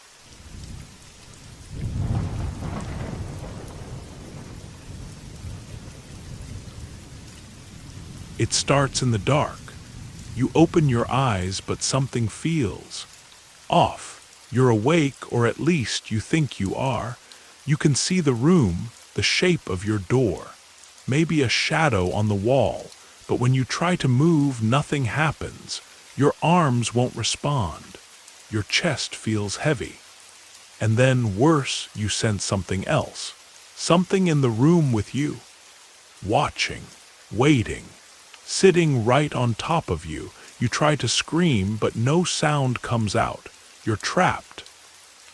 It starts in the dark. You open your eyes, but something feels off. You're awake, or at least you think you are. You can see the room, the shape of your door, maybe a shadow on the wall, but when you try to move, nothing happens. Your arms won't respond. Your chest feels heavy. And then, worse, you sense something else. Something in the room with you. Watching, waiting, sitting right on top of you. You try to scream, but no sound comes out. You're trapped.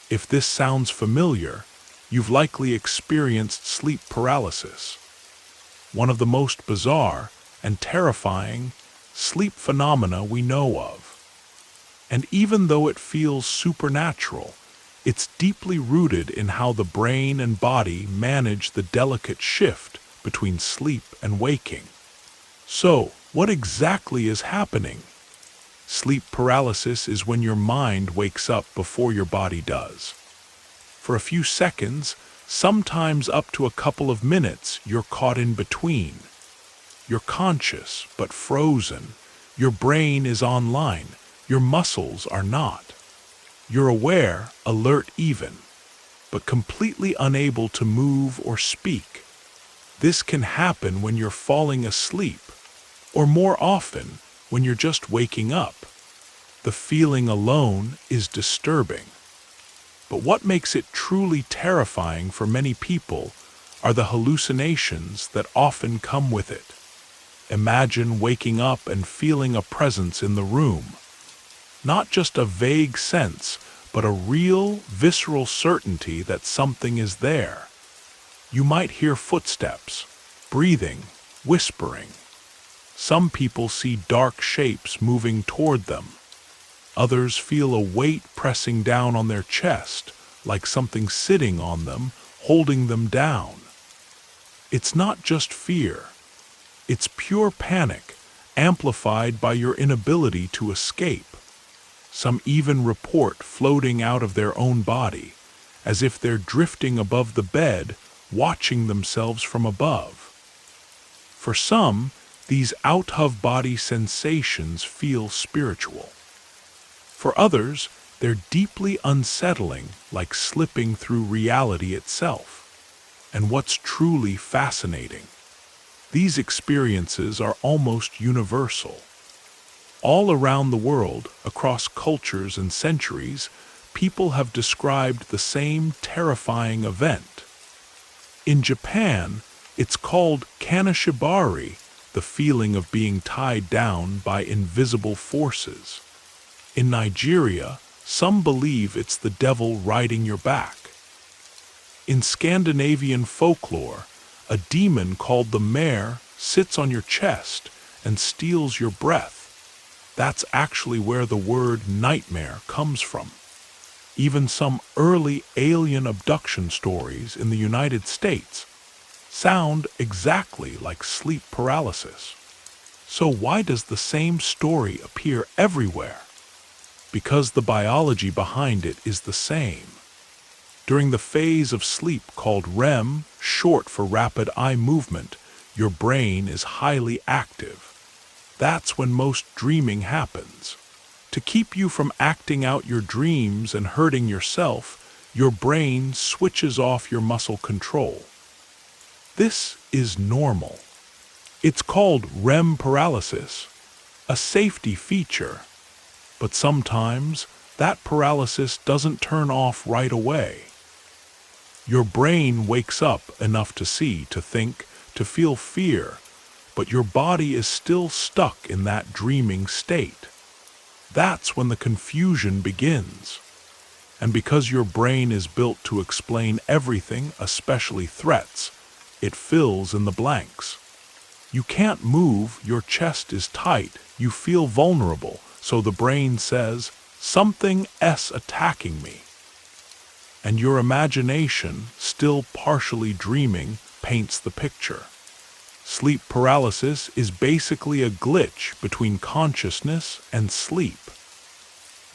If this sounds familiar, you've likely experienced sleep paralysis. One of the most bizarre and terrifying sleep phenomena we know of. And even though it feels supernatural, it's deeply rooted in how the brain and body manage the delicate shift between sleep and waking. So, what exactly is happening? Sleep paralysis is when your mind wakes up before your body does. For a few seconds, sometimes up to a couple of minutes, you're caught in between. You're conscious, but frozen. Your brain is online. Your muscles are not. You're aware, alert even, but completely unable to move or speak. This can happen when you're falling asleep, or more often, when you're just waking up. The feeling alone is disturbing. But what makes it truly terrifying for many people are the hallucinations that often come with it. Imagine waking up and feeling a presence in the room. Not just a vague sense, but a real, visceral certainty that something is there. You might hear footsteps, breathing, whispering. Some people see dark shapes moving toward them. Others feel a weight pressing down on their chest, like something sitting on them, holding them down. It's not just fear. It's pure panic, amplified by your inability to escape. Some even report floating out of their own body, as if they're drifting above the bed, watching themselves from above. For some, these out-of-body sensations feel spiritual. For others, they're deeply unsettling, like slipping through reality itself. And what's truly fascinating, these experiences are almost universal. All around the world, across cultures and centuries, people have described the same terrifying event. In Japan, it's called kanashibari, the feeling of being tied down by invisible forces. In Nigeria, some believe it's the devil riding your back. In Scandinavian folklore, a demon called the mare sits on your chest and steals your breath. That's actually where the word nightmare comes from. Even some early alien abduction stories in the United States sound exactly like sleep paralysis. So why does the same story appear everywhere? Because the biology behind it is the same. During the phase of sleep called REM, short for rapid eye movement, your brain is highly active. That's when most dreaming happens. To keep you from acting out your dreams and hurting yourself, your brain switches off your muscle control. This is normal. It's called REM paralysis, a safety feature. But sometimes that paralysis doesn't turn off right away. Your brain wakes up enough to see, to think, to feel fear, but your body is still stuck in that dreaming state. That's when the confusion begins. And because your brain is built to explain everything, especially threats, it fills in the blanks. You can't move, your chest is tight, you feel vulnerable, so the brain says, something attacking me. And your imagination, still partially dreaming, paints the picture. Sleep paralysis is basically a glitch between consciousness and sleep.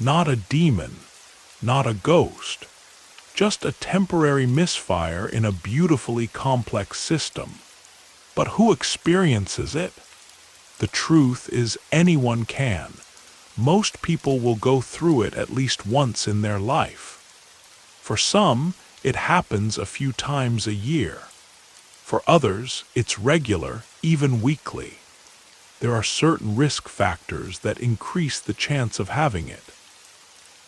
Not a demon, not a ghost, just a temporary misfire in a beautifully complex system. But who experiences it? The truth is anyone can. Most people will go through it at least once in their life. For some, it happens a few times a year. For others, it's regular, even weekly. There are certain risk factors that increase the chance of having it.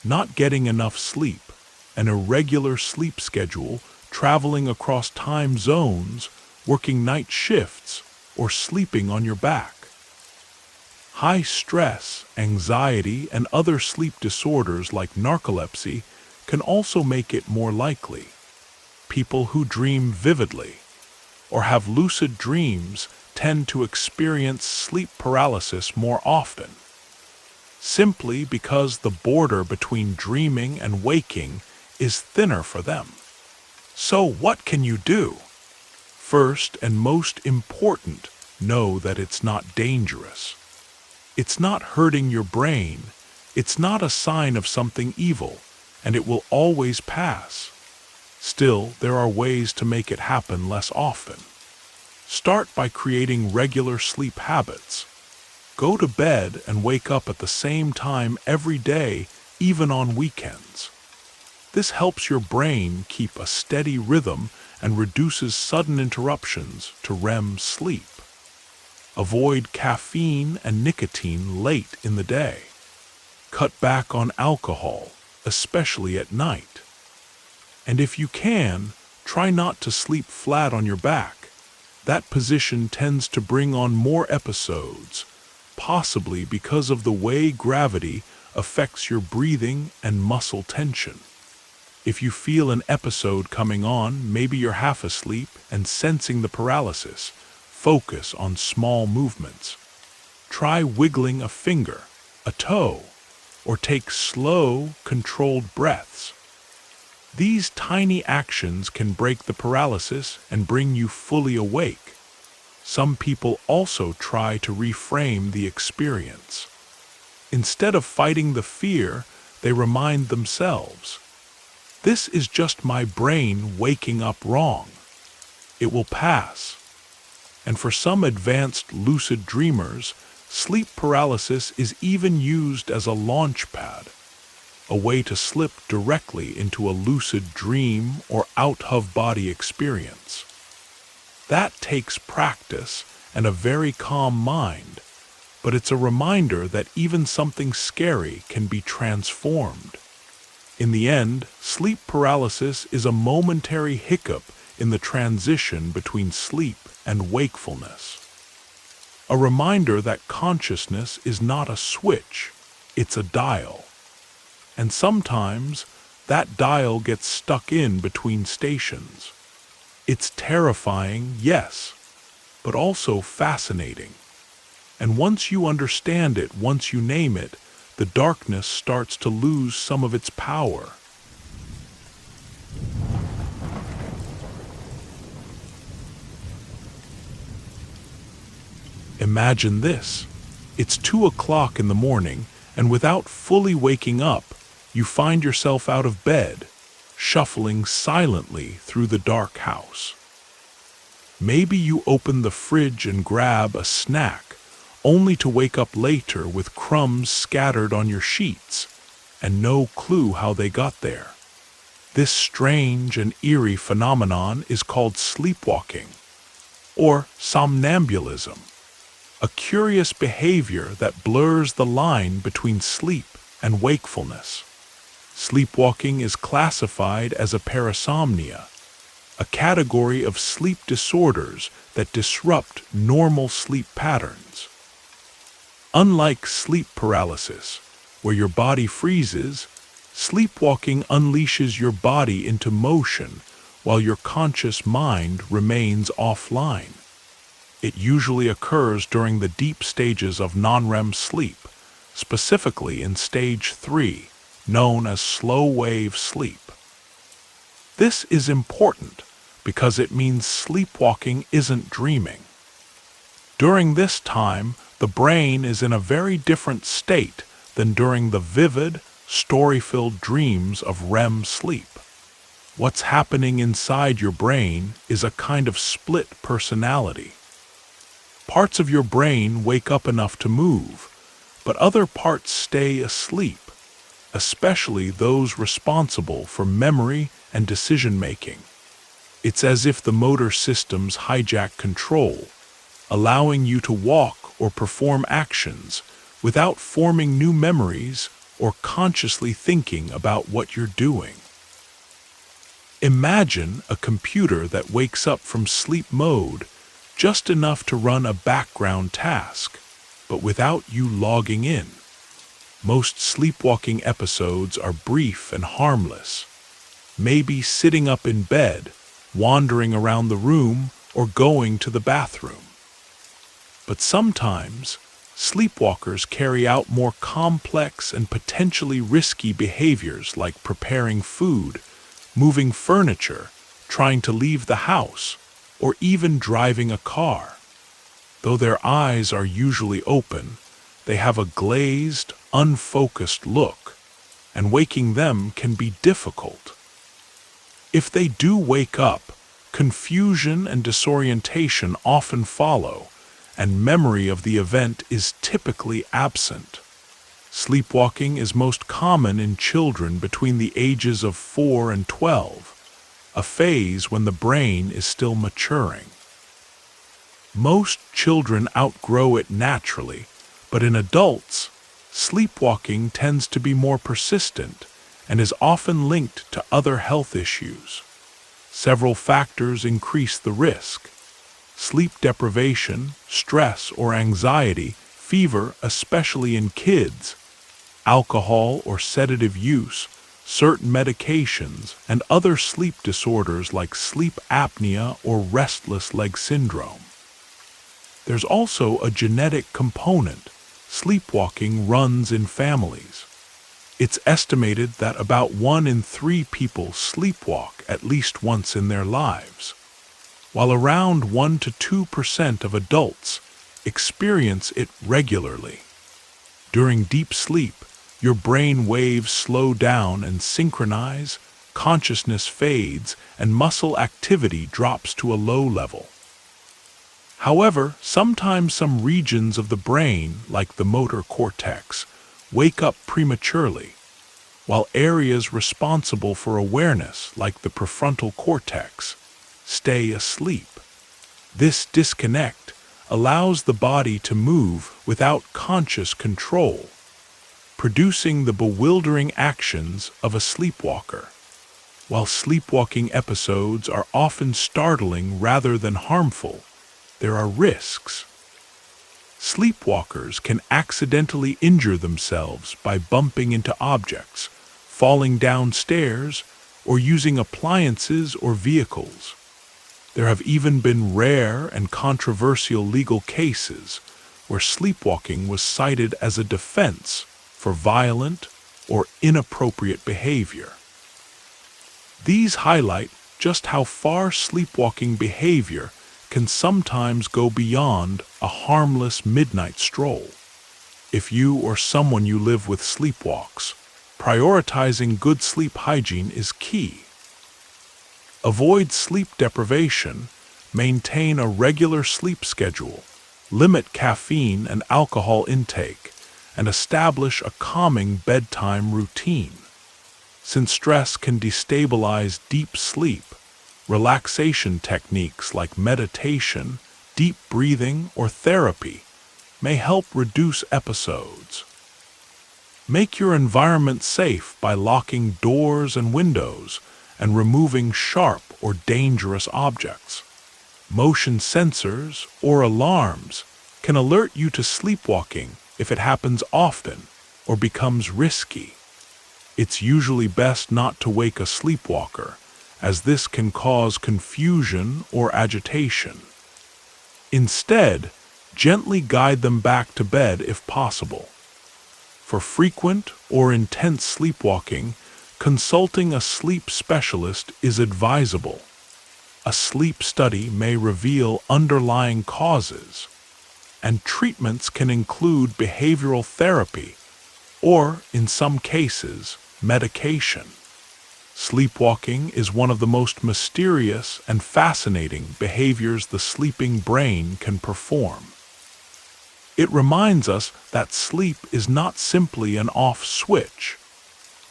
Not getting enough sleep, an irregular sleep schedule, traveling across time zones, working night shifts, or sleeping on your back. High stress, anxiety, and other sleep disorders like narcolepsy can also make it more likely. People who dream vividly or have lucid dreams tend to experience sleep paralysis more often, simply because the border between dreaming and waking is thinner for them. So what can you do? First and most important, know that it's not dangerous. It's not hurting your brain, it's not a sign of something evil, and it will always pass. Still, there are ways to make it happen less often. Start by creating regular sleep habits. Go to bed and wake up at the same time every day, even on weekends. This helps your brain keep a steady rhythm and reduces sudden interruptions to REM sleep. Avoid caffeine and nicotine late in the day. Cut back on alcohol, especially at night. And if you can, try not to sleep flat on your back. That position tends to bring on more episodes, possibly because of the way gravity affects your breathing and muscle tension. If you feel an episode coming on, maybe you're half asleep and sensing the paralysis, focus on small movements. Try wiggling a finger, a toe, or take slow, controlled breaths. These tiny actions can break the paralysis and bring you fully awake. Some people also try to reframe the experience. Instead of fighting the fear, they remind themselves, "This is just my brain waking up wrong. It will pass." And for some advanced lucid dreamers, sleep paralysis is even used as a launch pad, a way to slip directly into a lucid dream or out-of-body experience. That takes practice and a very calm mind, but it's a reminder that even something scary can be transformed. In the end, sleep paralysis is a momentary hiccup in the transition between sleep and wakefulness. A reminder that consciousness is not a switch, it's a dial. And sometimes that dial gets stuck in between stations. It's terrifying, yes, but also fascinating. And once you understand it, once you name it, the darkness starts to lose some of its power. Imagine this. It's 2 o'clock in the morning, and without fully waking up, you find yourself out of bed, shuffling silently through the dark house. Maybe you open the fridge and grab a snack, only to wake up later with crumbs scattered on your sheets, and no clue how they got there. This strange and eerie phenomenon is called sleepwalking, or somnambulism, a curious behavior that blurs the line between sleep and wakefulness. Sleepwalking is classified as a parasomnia, a category of sleep disorders that disrupt normal sleep patterns. Unlike sleep paralysis, where your body freezes, sleepwalking unleashes your body into motion while your conscious mind remains offline. It usually occurs during the deep stages of non-REM sleep, specifically in stage 3, known as slow-wave sleep. This is important because it means sleepwalking isn't dreaming. During this time, the brain is in a very different state than during the vivid, story-filled dreams of REM sleep. What's happening inside your brain is a kind of split personality. Parts of your brain wake up enough to move, but other parts stay asleep, especially those responsible for memory and decision-making. It's as if the motor systems hijack control, allowing you to walk or perform actions without forming new memories or consciously thinking about what you're doing. Imagine a computer that wakes up from sleep mode just enough to run a background task, but without you logging in. Most sleepwalking episodes are brief and harmless, maybe sitting up in bed, wandering around the room, or going to the bathroom. But sometimes, sleepwalkers carry out more complex and potentially risky behaviors like preparing food, moving furniture, trying to leave the house, or even driving a car. Though their eyes are usually open, they have a glazed, unfocused look, and waking them can be difficult. If they do wake up, confusion and disorientation often follow, and memory of the event is typically absent. Sleepwalking is most common in children between the ages of 4 and 12, a phase when the brain is still maturing. Most children outgrow it naturally, but in adults, sleepwalking tends to be more persistent and is often linked to other health issues. Several factors increase the risk: sleep deprivation, stress or anxiety, fever, especially in kids, alcohol or sedative use, certain medications, and other sleep disorders like sleep apnea or restless leg syndrome. There's also a genetic component. Sleepwalking runs in families. It's estimated that about 1 in 3 people sleepwalk at least once in their lives, while around 1 to 2% of adults experience it regularly. During deep sleep, your brain waves slow down and synchronize, consciousness fades, and muscle activity drops to a low level. However, sometimes some regions of the brain, like the motor cortex, wake up prematurely, while areas responsible for awareness, like the prefrontal cortex, stay asleep. This disconnect allows the body to move without conscious control, producing the bewildering actions of a sleepwalker. While sleepwalking episodes are often startling rather than harmful, there are risks. Sleepwalkers can accidentally injure themselves by bumping into objects, falling down stairs, or using appliances or vehicles. There have even been rare and controversial legal cases where sleepwalking was cited as a defense for violent or inappropriate behavior. These highlight just how far sleepwalking behavior can sometimes go beyond a harmless midnight stroll. If you or someone you live with sleepwalks, prioritizing good sleep hygiene is key. Avoid sleep deprivation, maintain a regular sleep schedule, limit caffeine and alcohol intake, and establish a calming bedtime routine. Since stress can destabilize deep sleep, relaxation techniques like meditation, deep breathing, or therapy may help reduce episodes. Make your environment safe by locking doors and windows and removing sharp or dangerous objects. Motion sensors or alarms can alert you to sleepwalking if it happens often or becomes risky. It's usually best not to wake a sleepwalker, as this can cause confusion or agitation. Instead, gently guide them back to bed if possible. For frequent or intense sleepwalking, consulting a sleep specialist is advisable. A sleep study may reveal underlying causes, and treatments can include behavioral therapy or, in some cases, medication. Sleepwalking is one of the most mysterious and fascinating behaviors the sleeping brain can perform. It reminds us that sleep is not simply an off switch,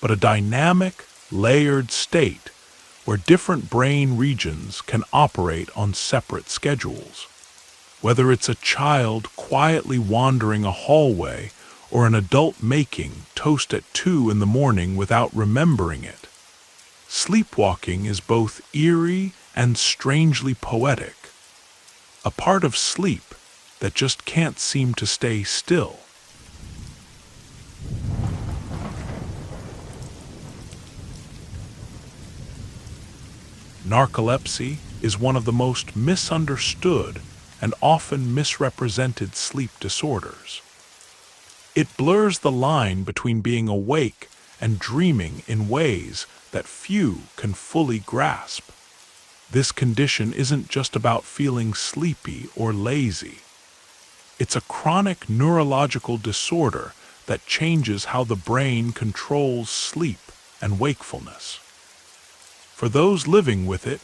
but a dynamic, layered state where different brain regions can operate on separate schedules. Whether it's a child quietly wandering a hallway or an adult making toast at 2 in the morning without remembering it, sleepwalking is both eerie and strangely poetic, a part of sleep that just can't seem to stay still. Narcolepsy is one of the most misunderstood and often misrepresented sleep disorders. It blurs the line between being awake and dreaming in ways that few can fully grasp. This condition isn't just about feeling sleepy or lazy. It's a chronic neurological disorder that changes how the brain controls sleep and wakefulness. For those living with it,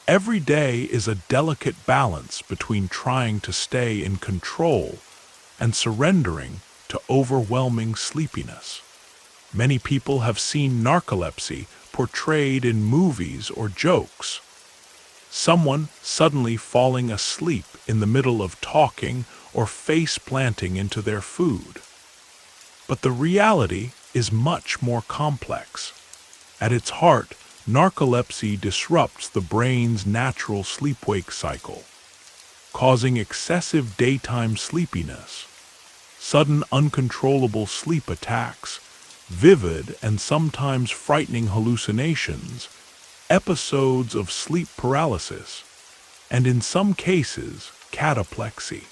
every day is a delicate balance between trying to stay in control and surrendering to overwhelming sleepiness. Many people have seen narcolepsy portrayed in movies or jokes. Someone suddenly falling asleep in the middle of talking or face planting into their food. But the reality is much more complex. At its heart, narcolepsy disrupts the brain's natural sleep-wake cycle, causing excessive daytime sleepiness, sudden uncontrollable sleep attacks, vivid and sometimes frightening hallucinations, episodes of sleep paralysis, and in some cases, cataplexy.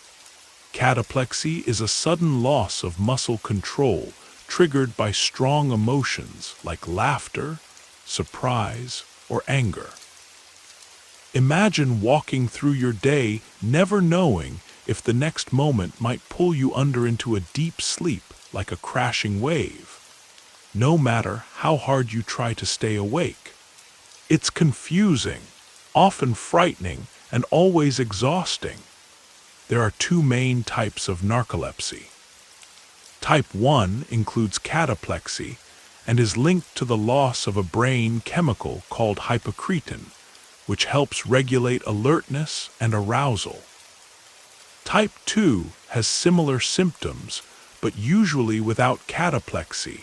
Cataplexy is a sudden loss of muscle control triggered by strong emotions like laughter, surprise, or anger. Imagine walking through your day never knowing if the next moment might pull you under into a deep sleep like a crashing wave, no matter how hard you try to stay awake. It's confusing, often frightening, and always exhausting. There are two main types of narcolepsy. Type 1 includes cataplexy and is linked to the loss of a brain chemical called hypocretin, which helps regulate alertness and arousal. Type 2 has similar symptoms, but usually without cataplexy,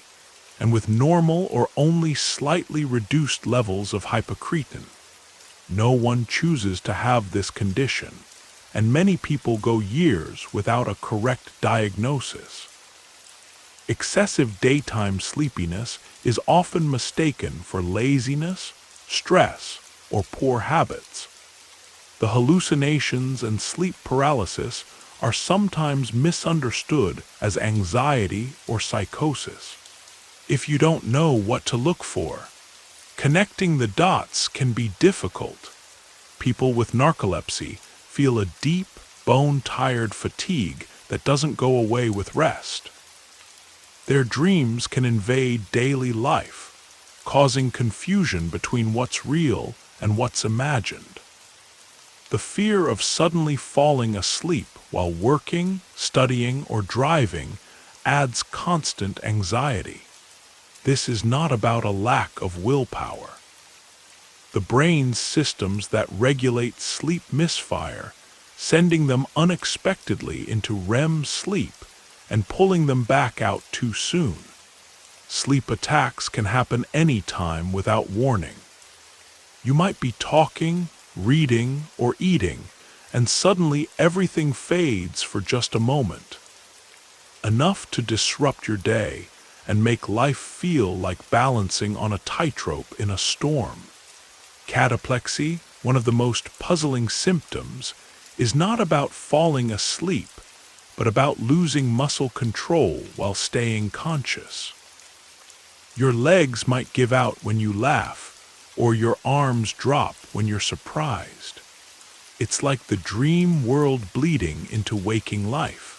and with normal or only slightly reduced levels of hypocretin. No one chooses to have this condition, and many people go years without a correct diagnosis. Excessive daytime sleepiness is often mistaken for laziness, stress, or poor habits. The hallucinations and sleep paralysis are sometimes misunderstood as anxiety or psychosis. If you don't know what to look for, connecting the dots can be difficult. People with narcolepsy feel a deep, bone-tired fatigue that doesn't go away with rest. Their dreams can invade daily life, causing confusion between what's real and what's imagined. The fear of suddenly falling asleep while working, studying, or driving adds constant anxiety. This is not about a lack of willpower. The brain's systems that regulate sleep misfire, sending them unexpectedly into REM sleep and pulling them back out too soon. Sleep attacks can happen anytime without warning. You might be talking, reading, or eating, and suddenly everything fades for just a moment. Enough to disrupt your day and make life feel like balancing on a tightrope in a storm. Cataplexy, one of the most puzzling symptoms, is not about falling asleep, but about losing muscle control while staying conscious. Your legs might give out when you laugh, or your arms drop when you're surprised. It's like the dream world bleeding into waking life.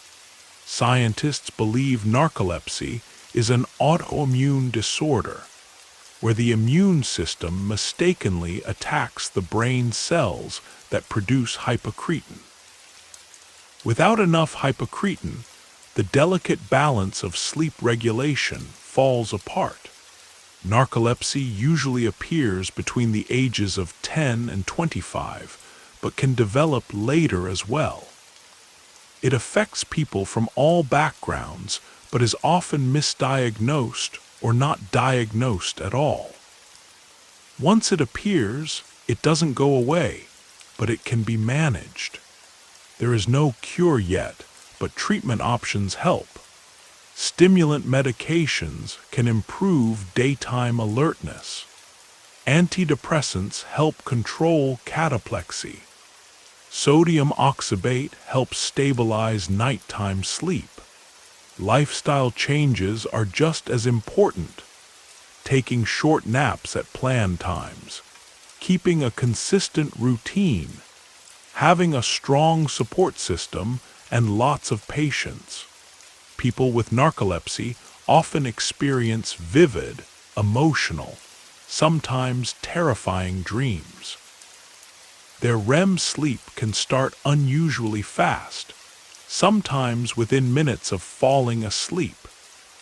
Scientists believe narcolepsy is an autoimmune disorder, where the immune system mistakenly attacks the brain cells that produce hypocretin. Without enough hypocretin, the delicate balance of sleep regulation falls apart. Narcolepsy usually appears between the ages of 10 and 25, but can develop later as well. It affects people from all backgrounds, but is often misdiagnosed or not diagnosed at all. Once it appears, it doesn't go away, but it can be managed. There is no cure yet, but treatment options help. Stimulant medications can improve daytime alertness. Antidepressants help control cataplexy. Sodium oxybate helps stabilize nighttime sleep. Lifestyle changes are just as important. Taking short naps at planned times, keeping a consistent routine, having a strong support system, and lots of patience. People with narcolepsy often experience vivid, emotional, sometimes terrifying dreams. Their REM sleep can start unusually fast, sometimes within minutes of falling asleep,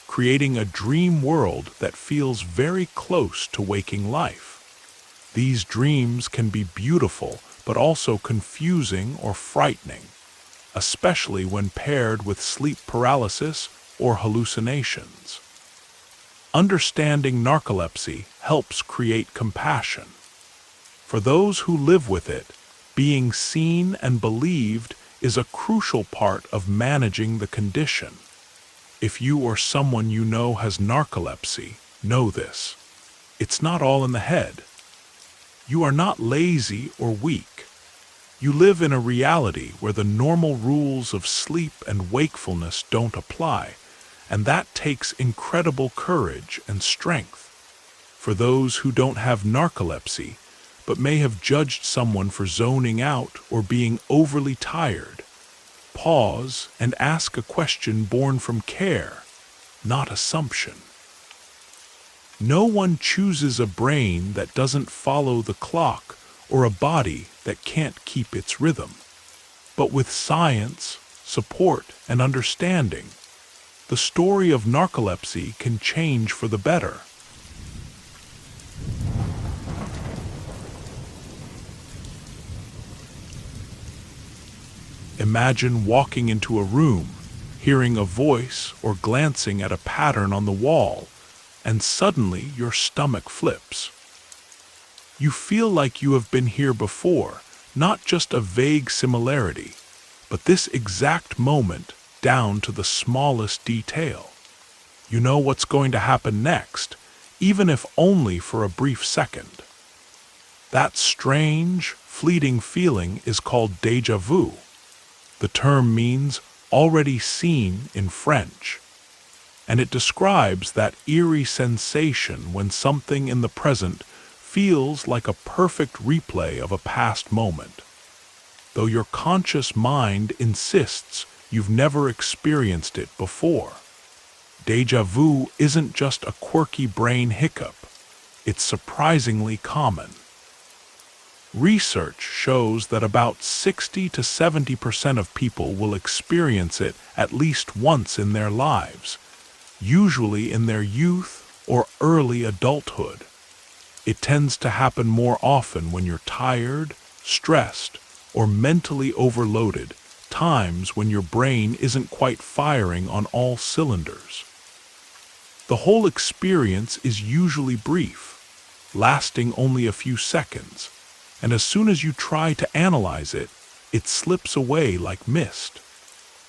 creating a dream world that feels very close to waking life. These dreams can be beautiful, but also confusing or frightening, especially when paired with sleep paralysis or hallucinations. Understanding narcolepsy helps create compassion. For those who live with it, being seen and believed is a crucial part of managing the condition. If you or someone you know has narcolepsy, know this. It's not all in the head. You are not lazy or weak. You live in a reality where the normal rules of sleep and wakefulness don't apply, and that takes incredible courage and strength. For those who don't have narcolepsy, but may have judged someone for zoning out or being overly tired, pause and ask a question born from care, not assumption. No one chooses a brain that doesn't follow the clock or a body that can't keep its rhythm. But with science, support, and understanding, the story of narcolepsy can change for the better. Imagine walking into a room, hearing a voice or glancing at a pattern on the wall, and suddenly your stomach flips. You feel like you have been here before, not just a vague similarity, but this exact moment down to the smallest detail. You know what's going to happen next, even if only for a brief second. That strange, fleeting feeling is called deja vu. The term means already seen in French, and it describes that eerie sensation when something in the present feels like a perfect replay of a past moment, though your conscious mind insists you've never experienced it before. Deja vu isn't just a quirky brain hiccup, it's surprisingly common. Research shows that about 60 to 70% of people will experience it at least once in their lives, usually in their youth or early adulthood. It tends to happen more often when you're tired, stressed, or mentally overloaded, times when your brain isn't quite firing on all cylinders. The whole experience is usually brief. lasting only a few seconds, and as soon as you try to analyze it, it slips away like mist.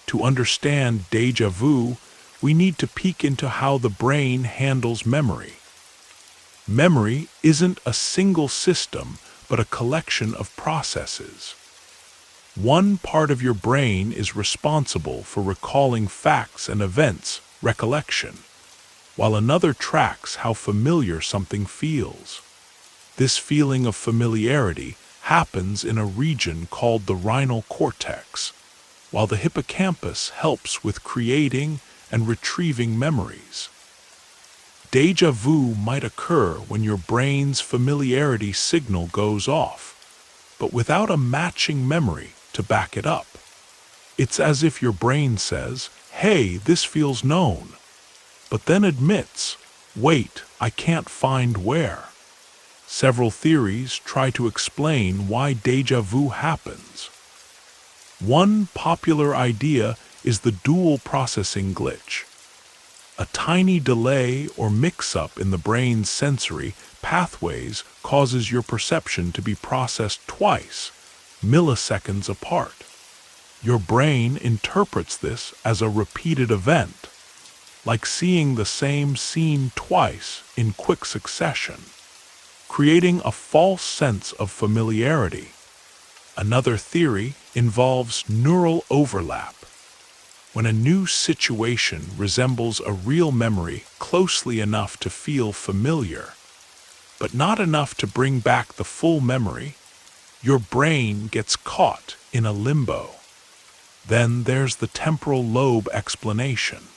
To understand deja vu, we need to peek into how the brain handles memory. Memory isn't a single system, but a collection of processes. One part of your brain is responsible for recalling facts and events, recollection, while another tracks how familiar something feels. This feeling of familiarity happens in a region called the rhinal cortex, while the hippocampus helps with creating and retrieving memories. Deja vu might occur when your brain's familiarity signal goes off, but without a matching memory to back it up. It's as if your brain says, "Hey, this feels known," but then admits, "Wait, I can't find where." Several theories try to explain why deja vu happens. One popular idea is the dual processing glitch. A tiny delay or mix-up in the brain's sensory pathways causes your perception to be processed twice, milliseconds apart. Your brain interprets this as a repeated event, like seeing the same scene twice in quick succession, creating a false sense of familiarity. Another theory involves neural overlap. When a new situation resembles a real memory closely enough to feel familiar, but not enough to bring back the full memory, your brain gets caught in a limbo. Then there's the temporal lobe explanation.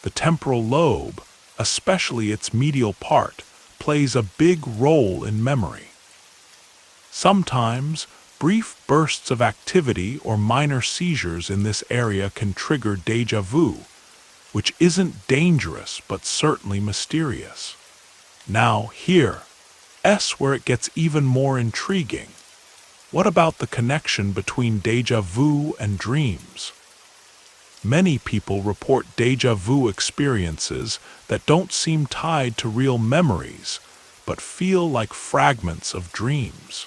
The temporal lobe, especially its medial part, plays a big role in memory. Sometimes, brief bursts of activity or minor seizures in this area can trigger deja vu, which isn't dangerous but certainly mysterious. Now here's where it gets even more intriguing. What about the connection between deja vu and dreams? Many people report deja vu experiences that don't seem tied to real memories, but feel like fragments of dreams.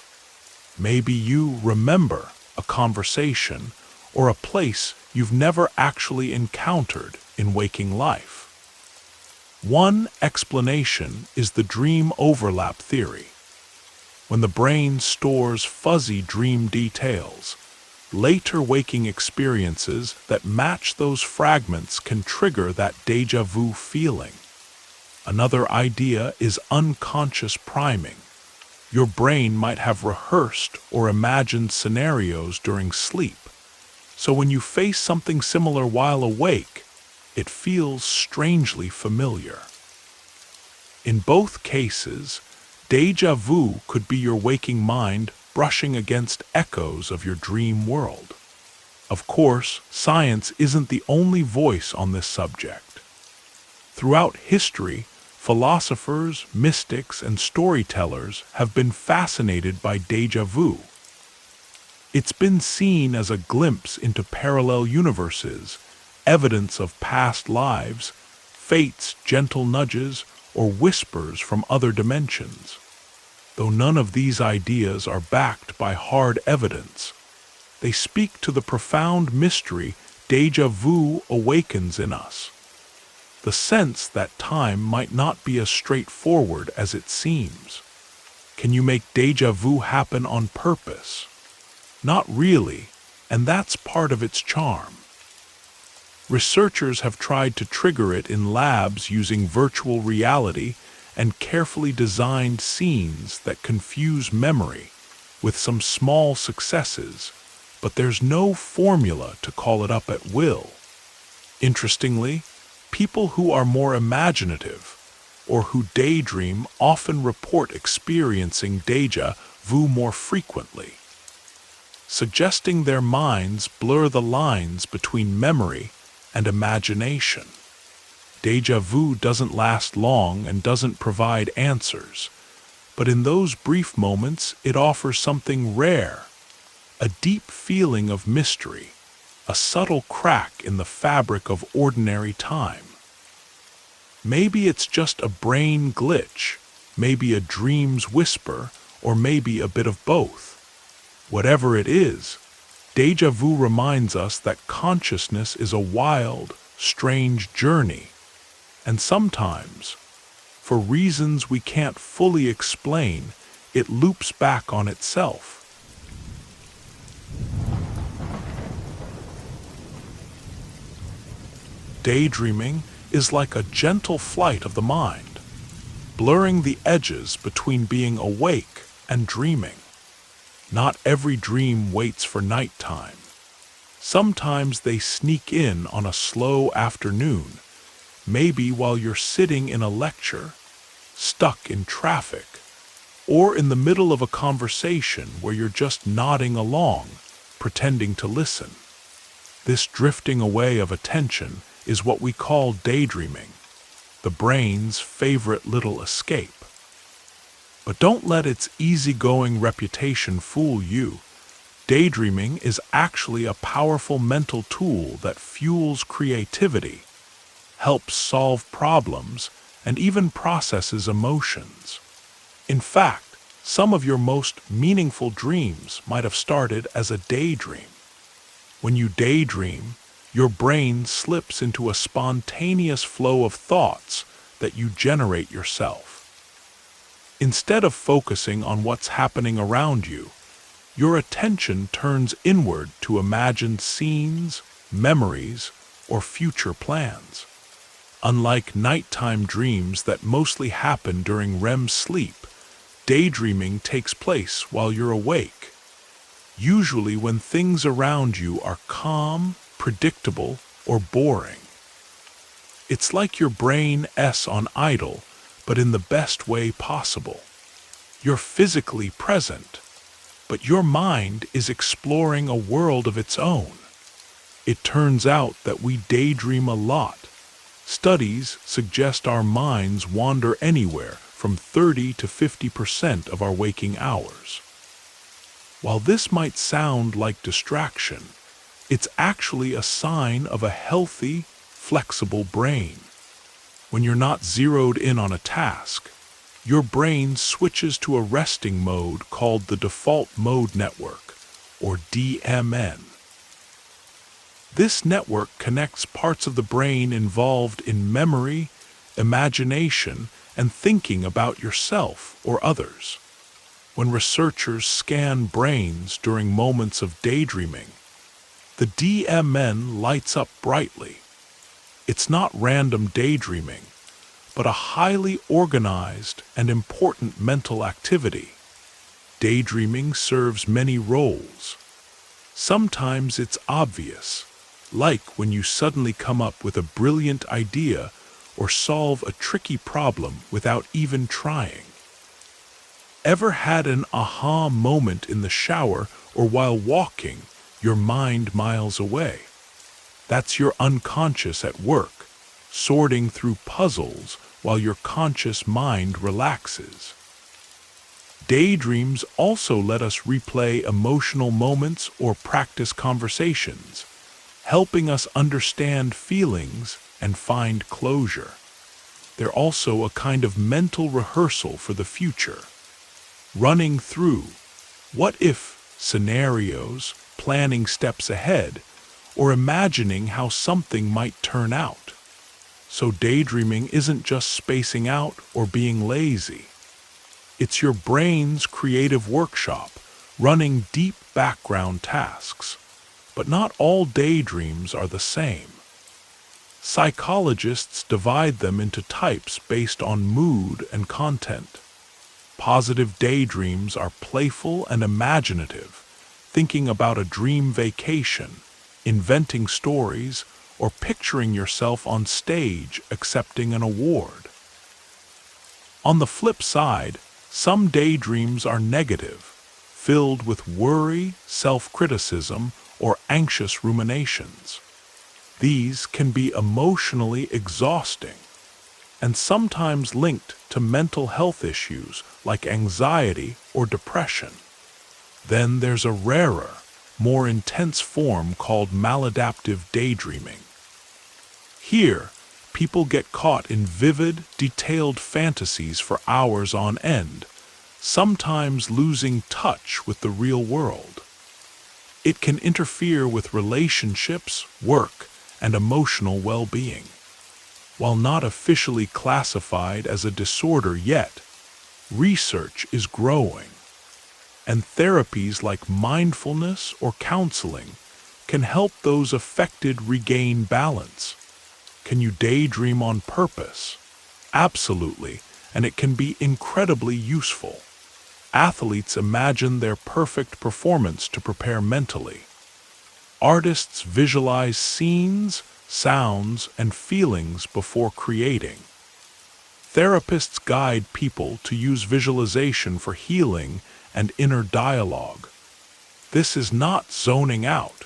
Maybe you remember a conversation or a place you've never actually encountered in waking life. One explanation is the dream overlap theory. When the brain stores fuzzy dream details, later waking experiences that match those fragments can trigger that deja vu feeling. Another idea is unconscious priming. Your brain might have rehearsed or imagined scenarios during sleep, so when you face something similar while awake, it feels strangely familiar. In both cases, deja vu could be your waking mind brushing against echoes of your dream world. Of course, science isn't the only voice on this subject. Throughout history, philosophers, mystics, and storytellers have been fascinated by deja vu. It's been seen as a glimpse into parallel universes, evidence of past lives, fate's gentle nudges, or whispers from other dimensions. Though none of these ideas are backed by hard evidence, they speak to the profound mystery deja vu awakens in us. The sense that time might not be as straightforward as it seems. Can you make deja vu happen on purpose? Not really, and that's part of its charm. Researchers have tried to trigger it in labs using virtual reality and carefully designed scenes that confuse memory, with some small successes, but there's no formula to call it up at will. Interestingly, people who are more imaginative or who daydream often report experiencing deja vu more frequently, suggesting their minds blur the lines between memory and imagination. Deja vu doesn't last long and doesn't provide answers, but in those brief moments it offers something rare, a deep feeling of mystery, a subtle crack in the fabric of ordinary time. Maybe it's just a brain glitch, maybe a dream's whisper, or maybe a bit of both. Whatever it is, deja vu reminds us that consciousness is a wild, strange journey, and sometimes, for reasons we can't fully explain, it loops back on itself. Daydreaming is like a gentle flight of the mind, blurring the edges between being awake and dreaming. Not every dream waits for nighttime. Sometimes they sneak in on a slow afternoon, maybe while you're sitting in a lecture, stuck in traffic, or in the middle of a conversation where you're just nodding along, pretending to listen. This drifting away of attention is what we call daydreaming, the brain's favorite little escape. But don't let its easygoing reputation fool you. Daydreaming is actually a powerful mental tool that fuels creativity, helps solve problems, and even processes emotions. In fact, some of your most meaningful dreams might have started as a daydream. When you daydream, your brain slips into a spontaneous flow of thoughts that you generate yourself. Instead of focusing on what's happening around you, your attention turns inward to imagined scenes, memories, or future plans. Unlike nighttime dreams that mostly happen during REM sleep, daydreaming takes place while you're awake, usually when things around you are calm, predictable, or boring. It's like your brain's on idle, but in the best way possible. You're physically present, but your mind is exploring a world of its own. It turns out that we daydream a lot. Studies suggest our minds wander anywhere from 30 to 50% of our waking hours. While this might sound like distraction, it's actually a sign of a healthy, flexible brain. When you're not zeroed in on a task, your brain switches to a resting mode called the default mode network, or DMN. This network connects parts of the brain involved in memory, imagination, and thinking about yourself or others. When researchers scan brains during moments of daydreaming, the DMN lights up brightly. It's not random daydreaming, but a highly organized and important mental activity. Daydreaming serves many roles. Sometimes it's obvious, like when you suddenly come up with a brilliant idea or solve a tricky problem without even trying. Ever had an aha moment in the shower or while walking, your mind miles away? That's your unconscious at work, sorting through puzzles while your conscious mind relaxes. Daydreams also let us replay emotional moments or practice conversations, helping us understand feelings and find closure. They're also a kind of mental rehearsal for the future, running through what-if scenarios, planning steps ahead, or imagining how something might turn out. So daydreaming isn't just spacing out or being lazy. It's your brain's creative workshop, running deep background tasks. But not all daydreams are the same. Psychologists divide them into types based on mood and content. Positive daydreams are playful and imaginative, thinking about a dream vacation, inventing stories, or picturing yourself on stage accepting an award. On the flip side, some daydreams are negative, filled with worry, self-criticism, or anxious ruminations. These can be emotionally exhausting, and sometimes linked to mental health issues like anxiety or depression. Then there's a rarer, more intense form called maladaptive daydreaming. Here, people get caught in vivid, detailed fantasies for hours on end, sometimes losing touch with the real world. It can interfere with relationships, work, and emotional well-being. While not officially classified as a disorder yet, research is growing, and therapies like mindfulness or counseling can help those affected regain balance. Can you daydream on purpose? Absolutely, and it can be incredibly useful. Athletes imagine their perfect performance to prepare mentally. Artists visualize scenes, sounds, and feelings before creating. Therapists guide people to use visualization for healing and inner dialogue. This is not zoning out.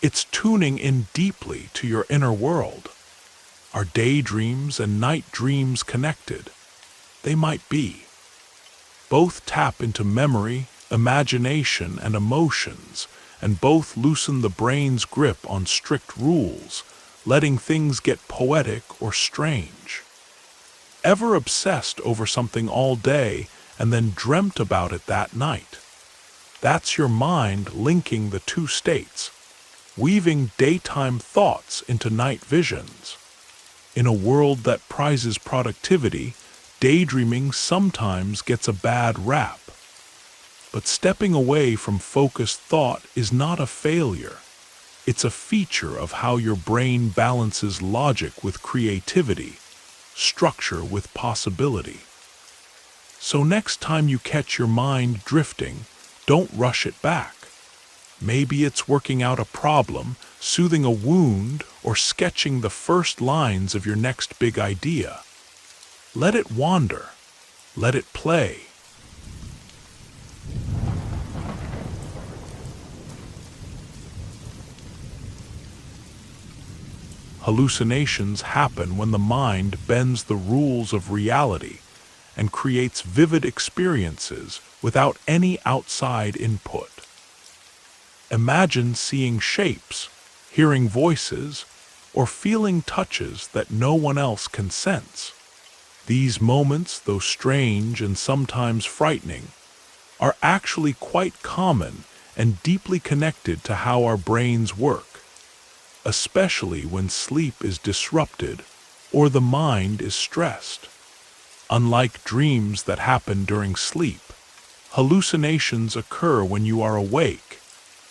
It's tuning in deeply to your inner world. Are daydreams and night dreams connected? They might be. Both tap into memory, imagination, and emotions, and both loosen the brain's grip on strict rules, letting things get poetic or strange. Ever obsessed over something all day and then dreamt about it that night? That's your mind linking the two states, weaving daytime thoughts into night visions. In a world that prizes productivity, daydreaming sometimes gets a bad rap. But stepping away from focused thought is not a failure. It's a feature of how your brain balances logic with creativity, structure with possibility. So next time you catch your mind drifting, don't rush it back. Maybe it's working out a problem, soothing a wound, or sketching the first lines of your next big idea. Let it wander. Let it play. Hallucinations happen when the mind bends the rules of reality and creates vivid experiences without any outside input. Imagine seeing shapes, hearing voices, or feeling touches that no one else can sense. These moments, though strange and sometimes frightening, are actually quite common and deeply connected to how our brains work, especially when sleep is disrupted or the mind is stressed. Unlike dreams that happen during sleep, hallucinations occur when you are awake,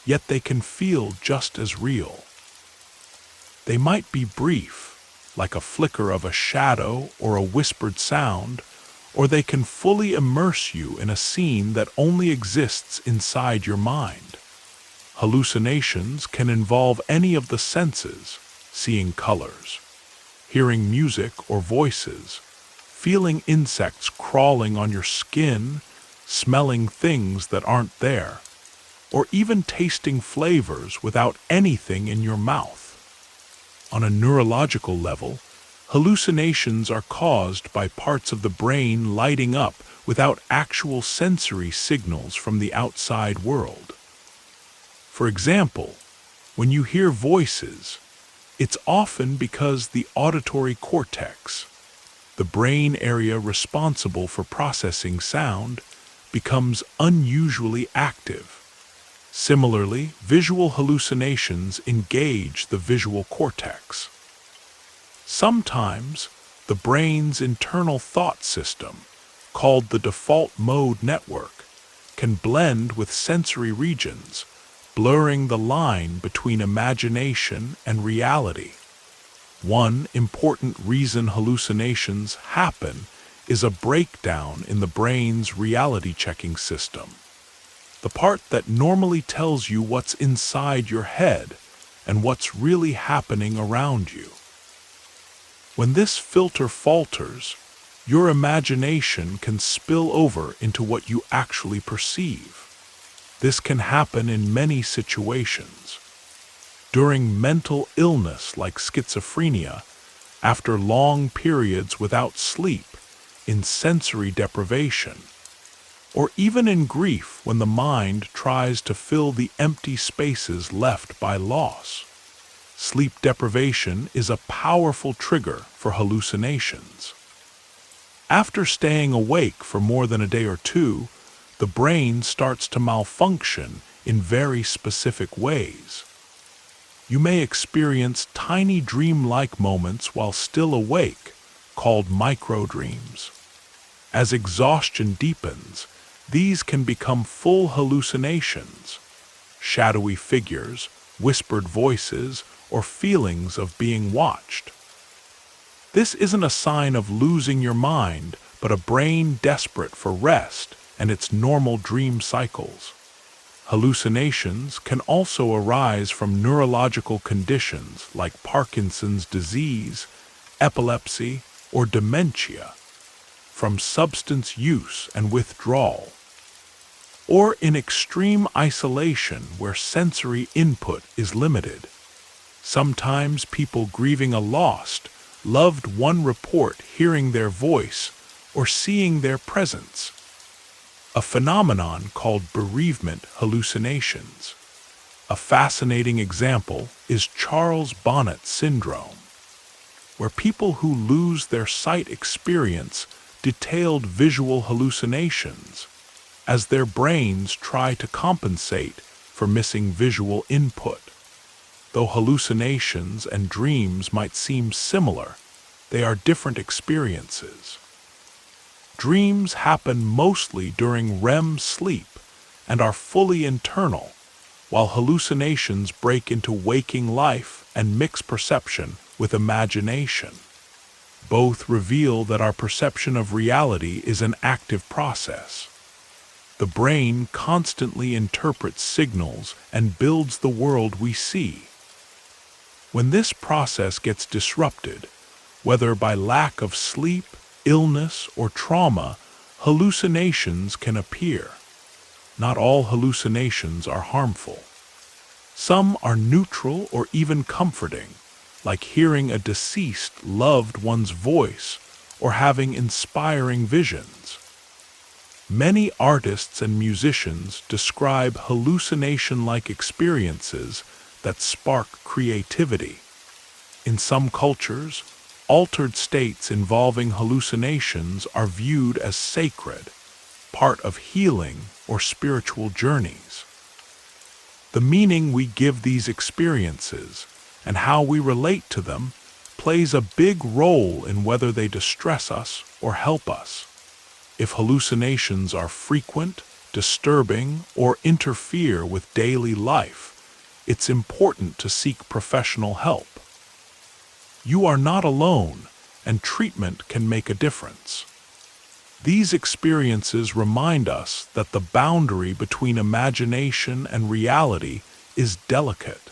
yet they can feel just as real. They might be brief, like a flicker of a shadow or a whispered sound, or they can fully immerse you in a scene that only exists inside your mind. Hallucinations can involve any of the senses, seeing colors, hearing music or voices, feeling insects crawling on your skin, smelling things that aren't there, or even tasting flavors without anything in your mouth. On a neurological level, hallucinations are caused by parts of the brain lighting up without actual sensory signals from the outside world. For example, when you hear voices, it's often because the auditory cortex, the brain area responsible for processing sound, becomes unusually active. Similarly, visual hallucinations engage the visual cortex. Sometimes, the brain's internal thought system, called the default mode network, can blend with sensory regions, blurring the line between imagination and reality. One important reason hallucinations happen is a breakdown in the brain's reality-checking system, the part that normally tells you what's inside your head and what's really happening around you. When this filter falters, your imagination can spill over into what you actually perceive. This can happen in many situations. During mental illness like schizophrenia, after long periods without sleep, in sensory deprivation, or even in grief when the mind tries to fill the empty spaces left by loss. Sleep deprivation is a powerful trigger for hallucinations. After staying awake for more than a day or two, the brain starts to malfunction in very specific ways. You may experience tiny dream-like moments while still awake, called microdreams. As exhaustion deepens, these can become full hallucinations, shadowy figures, whispered voices, or feelings of being watched. This isn't a sign of losing your mind, but a brain desperate for rest and its normal dream cycles. Hallucinations can also arise from neurological conditions like Parkinson's disease, epilepsy, or dementia, from substance use and withdrawal, or in extreme isolation where sensory input is limited. Sometimes people grieving a lost, loved one report hearing their voice or seeing their presence, a phenomenon called bereavement hallucinations. A fascinating example is Charles Bonnet syndrome, where people who lose their sight experience detailed visual hallucinations as their brains try to compensate for missing visual input. Though hallucinations and dreams might seem similar, they are different experiences. Dreams happen mostly during REM sleep and are fully internal, while hallucinations break into waking life and mix perception with imagination. Both reveal that our perception of reality is an active process. The brain constantly interprets signals and builds the world we see. When this process gets disrupted, whether by lack of sleep, illness, or trauma, hallucinations can appear. Not all hallucinations are harmful. Some are neutral or even comforting, like hearing a deceased loved one's voice or having inspiring visions. Many artists and musicians describe hallucination-like experiences that spark creativity. In some cultures, altered states involving hallucinations are viewed as sacred, part of healing or spiritual journeys. The meaning we give these experiences and how we relate to them plays a big role in whether they distress us or help us. If hallucinations are frequent, disturbing, or interfere with daily life, it's important to seek professional help. You are not alone, and treatment can make a difference. These experiences remind us that the boundary between imagination and reality is delicate.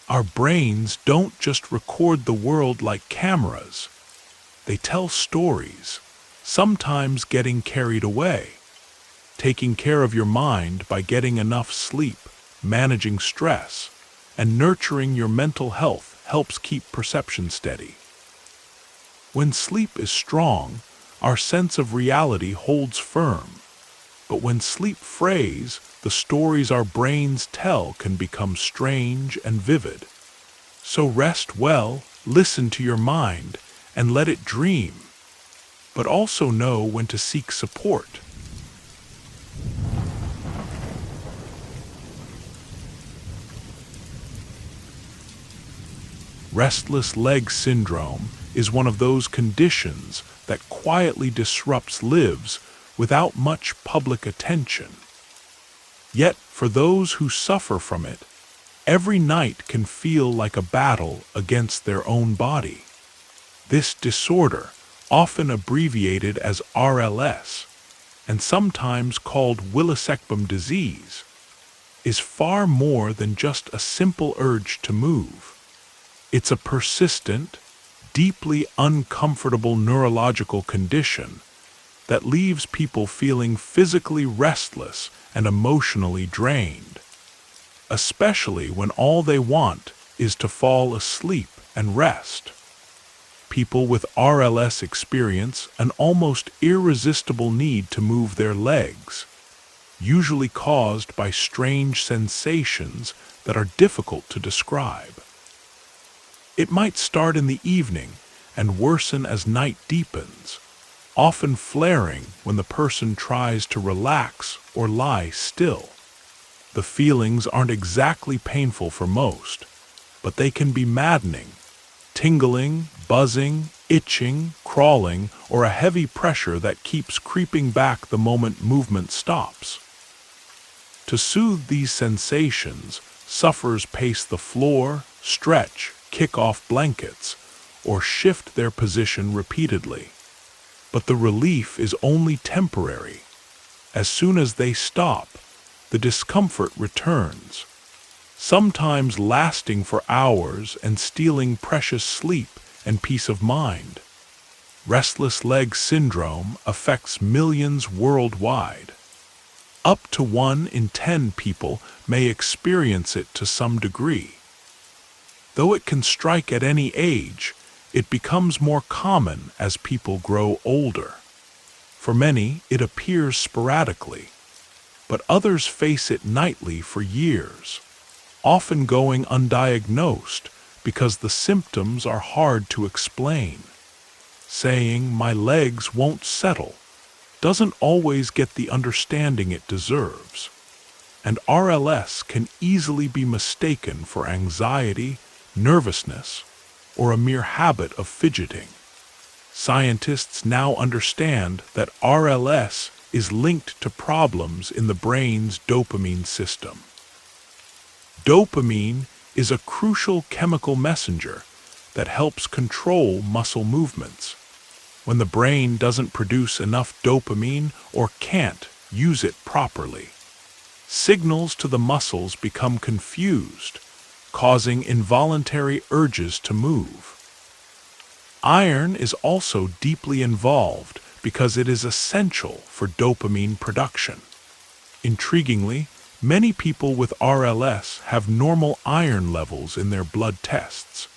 Our brains don't just record the world like cameras. They tell stories, sometimes getting carried away. Taking care of your mind by getting enough sleep, managing stress, and nurturing your mental health helps keep perception steady. When sleep is strong, our sense of reality holds firm. But when sleep frays, the stories our brains tell can become strange and vivid. So rest well, listen to your mind, and let it dream. But also know when to seek support. Restless leg syndrome is one of those conditions that quietly disrupts lives without much public attention. Yet, for those who suffer from it, every night can feel like a battle against their own body. This disorder, often abbreviated as RLS, and sometimes called Willisecbum disease, is far more than just a simple urge to move. It's a persistent, deeply uncomfortable neurological condition that leaves people feeling physically restless and emotionally drained, especially when all they want is to fall asleep and rest. People with RLS experience an almost irresistible need to move their legs, usually caused by strange sensations that are difficult to describe. It might start in the evening and worsen as night deepens, often flaring when the person tries to relax or lie still. The feelings aren't exactly painful for most, but they can be maddening. Tingling, buzzing, itching, crawling, or a heavy pressure that keeps creeping back the moment movement stops. To soothe these sensations, sufferers pace the floor, stretch, kick off blankets, or shift their position repeatedly. But the relief is only temporary. As soon as they stop, the discomfort returns, sometimes lasting for hours and stealing precious sleep and peace of mind. Restless leg syndrome affects millions worldwide. Up to 1 in 10 people may experience it to some degree. Though it can strike at any age, it becomes more common as people grow older. For many, it appears sporadically, but others face it nightly for years, often going undiagnosed because the symptoms are hard to explain. Saying, "My legs won't settle," doesn't always get the understanding it deserves, and RLS can easily be mistaken for anxiety, nervousness, or a mere habit of fidgeting. Scientists now understand that RLS is linked to problems in the brain's dopamine system. Dopamine is a crucial chemical messenger that helps control muscle movements. When the brain doesn't produce enough dopamine or can't use it properly, signals to the muscles become confused, causing involuntary urges to move. Iron is also deeply involved because it is essential for dopamine production. Intriguingly, many people with RLS have normal iron levels in their blood tests,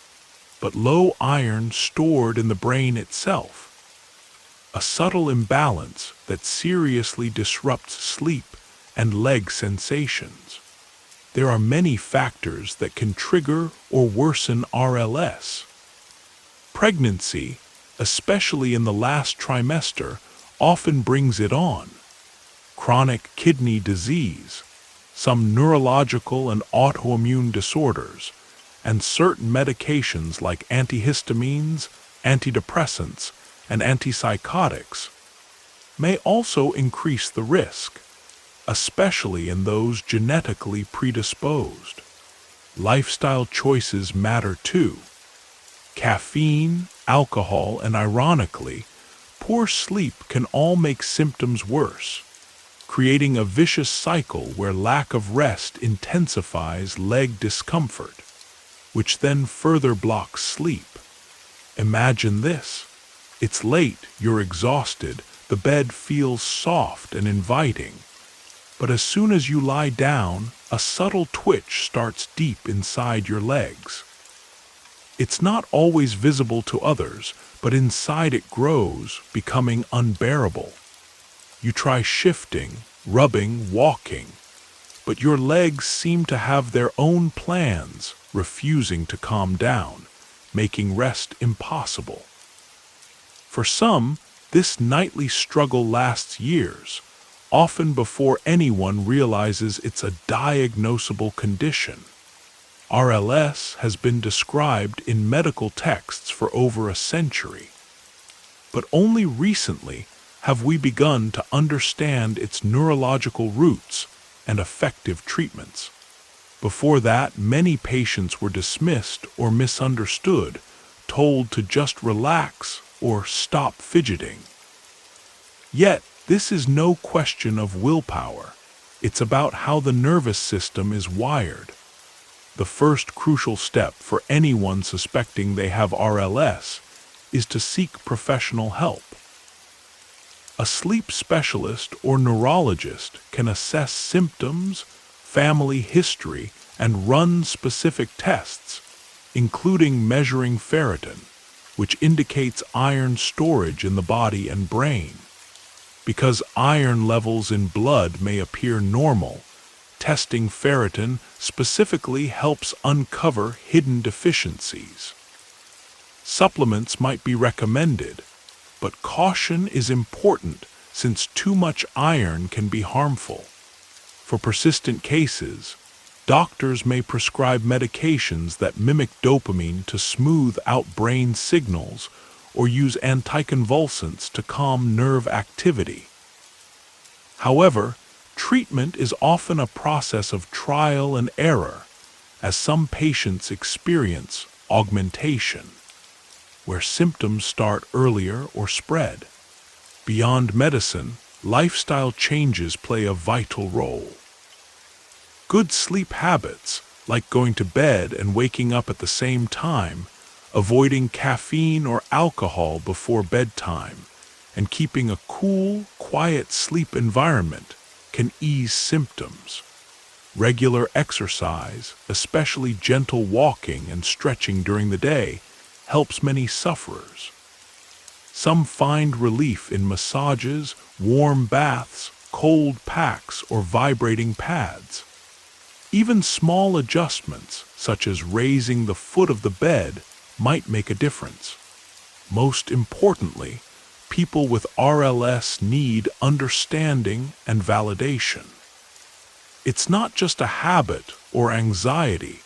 but low iron stored in the brain itself. A subtle imbalance that seriously disrupts sleep and leg sensations. There are many factors that can trigger or worsen RLS. Pregnancy, especially in the last trimester, often brings it on. Chronic kidney disease, some neurological and autoimmune disorders, and certain medications like antihistamines, antidepressants, and antipsychotics may also increase the risk, especially in those genetically predisposed. Lifestyle choices matter too. Caffeine, alcohol, and ironically, poor sleep can all make symptoms worse, creating a vicious cycle where lack of rest intensifies leg discomfort, which then further blocks sleep. Imagine this. It's late, you're exhausted, the bed feels soft and inviting, but as soon as you lie down, a subtle twitch starts deep inside your legs. It's not always visible to others, but inside it grows, becoming unbearable. You try shifting, rubbing, walking, but your legs seem to have their own plans, refusing to calm down, making rest impossible. For some, this nightly struggle lasts years, often before anyone realizes it's a diagnosable condition. RLS has been described in medical texts for over a century, but only recently have we begun to understand its neurological roots and effective treatments. Before that, many patients were dismissed or misunderstood, told to just relax or stop fidgeting. Yet, this is no question of willpower. It's about how the nervous system is wired. The first crucial step for anyone suspecting they have RLS is to seek professional help. A sleep specialist or neurologist can assess symptoms, family history, and run specific tests, including measuring ferritin, which indicates iron storage in the body and brain. Because iron levels in blood may appear normal, testing ferritin specifically helps uncover hidden deficiencies. Supplements might be recommended, but caution is important since too much iron can be harmful. For persistent cases, doctors may prescribe medications that mimic dopamine to smooth out brain signals or use anticonvulsants to calm nerve activity. However, treatment is often a process of trial and error, as some patients experience augmentation, where symptoms start earlier or spread. Beyond medicine, lifestyle changes play a vital role. Good sleep habits, like going to bed and waking up at the same time, avoiding caffeine or alcohol before bedtime, and keeping a cool, quiet sleep environment can ease symptoms. Regular exercise, especially gentle walking and stretching during the day, helps many sufferers. Some find relief in massages, warm baths, cold packs, or vibrating pads. Even small adjustments, such as raising the foot of the bed, might make a difference. Most importantly, people with RLS need understanding and validation. It's not just a habit or anxiety.